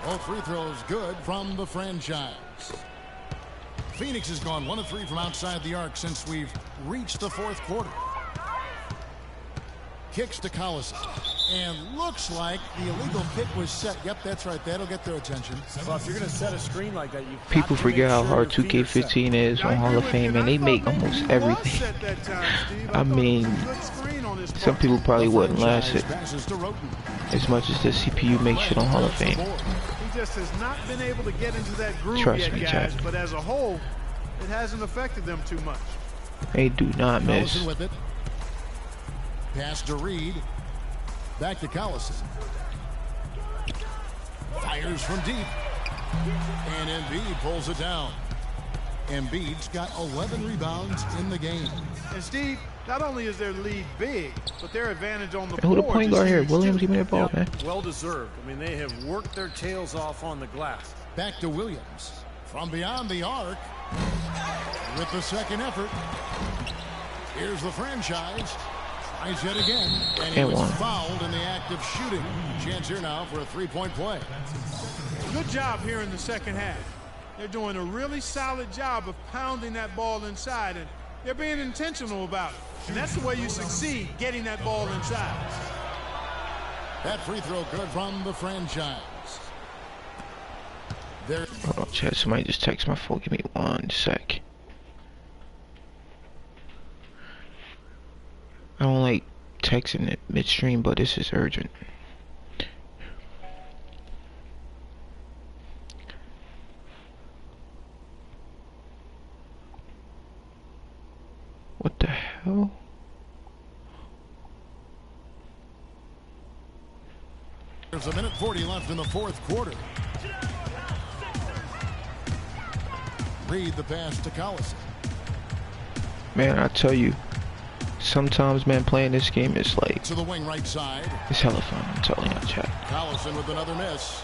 Both free throws good from the franchise. Phoenix has gone 1 of 3 from outside the arc since we've reached the 4th quarter. Kicks to Collison. And looks like the illegal kick was set. Yep, that's right. That'll get their attention. Well, if you're going to set a screen like that, you've People got to forget make how sure hard your feet are set. 2K15 is on Hall of Fame, and they make almost everything. I mean, some people probably wouldn't last it Passes to Roten. as much as the CPU makes shit on Hall of Fame. He just has not been able to get into that groove Trust yet, me, guys. Chad. But as a whole, it hasn't affected them too much. They do not miss. Collison with it. Pass to Reed. Back to Collison. Fires from deep. And Embiid pulls it down. Embiid's got 11 rebounds in the game. And Steve, not only is their lead big, but their advantage on the Who the board point is guard here? huge, Williams, too. give me that ball, man. Well deserved. I mean, they have worked their tails off on the glass. Back to Williams. From beyond the arc. With the second effort. Here's the franchise. Tries yet again. And he And was one. fouled in the act of shooting. Chance here now for a 3-point play. Good job here in the second half. They're doing a really solid job of pounding that ball inside, and they're being intentional about it. And that's the way you succeed, getting that ball inside. That free throw good from the franchise. There. Oh, Chad, somebody just text my phone. Give me 1 sec. I don't like texting it midstream, but this is urgent. What the hell? There's a minute 40 left in the 4th quarter. Reed the pass to Collison. Man, I tell you, sometimes, man, playing this game is like, To the wing right side. it's hella fun. I'm telling you, chat. Collison with another miss.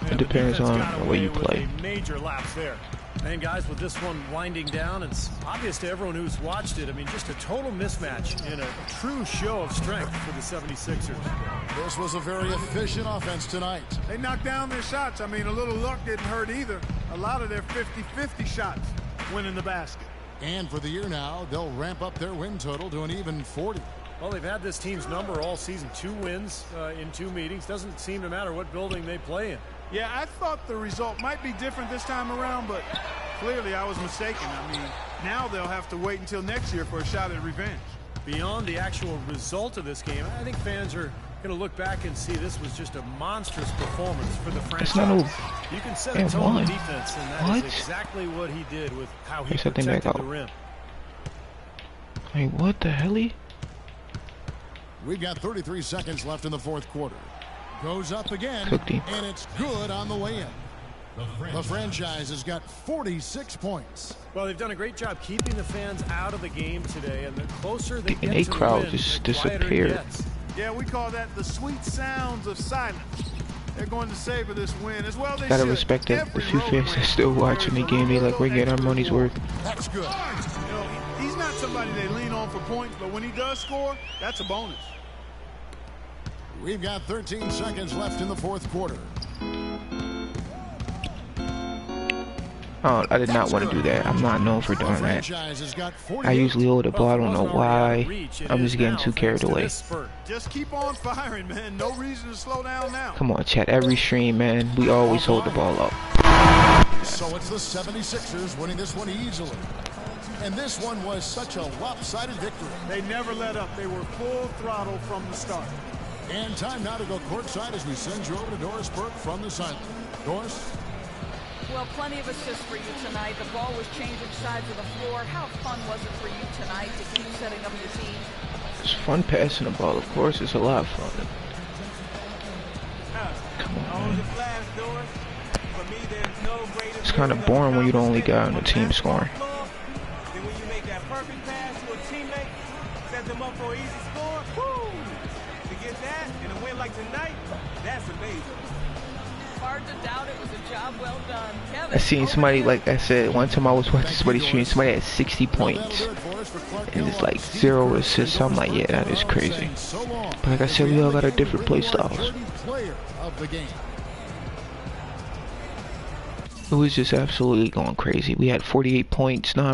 It depends on the way you play. Major lapse there. And guys, with this one winding down, it's obvious to everyone who's watched it. I mean, just a total mismatch in a true show of strength for the 76ers. This was a very efficient offense tonight. They knocked down their shots. I mean, a little luck didn't hurt either. A lot of their 50-50 shots went in the basket. And for the year now, they'll ramp up their win total to an even 40. Well, they've had this team's number all season. 2 wins in 2 meetings. Doesn't seem to matter what building they play in. Yeah, I thought the result might be different this time around, but clearly I was mistaken. I mean, now they'll have to wait until next year for a shot at revenge. Beyond the actual result of this game, I think fans are going to look back and see this was just a monstrous performance for the franchise. You can set a tone of defense, and that is exactly what he did with how he protected the rim. Like, what the hell? We've got 33 seconds left in the fourth quarter. Goes up again, and it's good on the way in. The franchise has got 46 points. Well, they've done a great job keeping the fans out of the game today, and the closer they get to the crowd win, just the quieter it disappeared. gets. Yeah, we call that the sweet sounds of silence. They're going to savor this win as well. They Gotta should. respect that Every the few road fans win are still watching the game. They like, we're getting our money's worth. That's good. You know, he's not somebody they lean on for points, but when he does score, that's a bonus. We've got 13 seconds left in the fourth quarter. Oh, I did not want to do that. I'm not known for doing that. I usually hold the ball. I don't know why. I'm just getting too carried away. Just keep on firing, man. No reason to slow down now. Come on, chat. Every stream, man, we always hold the ball up. So it's the 76ers winning this one easily. And this one was such a lopsided victory. They never let up. They were full throttle from the start. And time now to go courtside as we send you over to Doris Burke from the sideline. Doris? Well, plenty of assists for you tonight. The ball was changing sides of the floor. How fun was it for you tonight to keep setting up your team? It's fun passing the ball, of course. It's a lot of fun. Come on, man. It's kind of boring when you don't only got on the team scoring. Then when you make that perfect pass to a teammate, set them up for an easy score, woo! To get that and a win like tonight, that's amazing. Hard to doubt it was a job well done. Kevin, I seen somebody, like I said, one time I was watching somebody stream, somebody had 60 points. And it's like 0 assists. I'm like, yeah, that is crazy. But like I said, we all got our different play styles. It was just absolutely going crazy. We had 48 points, 9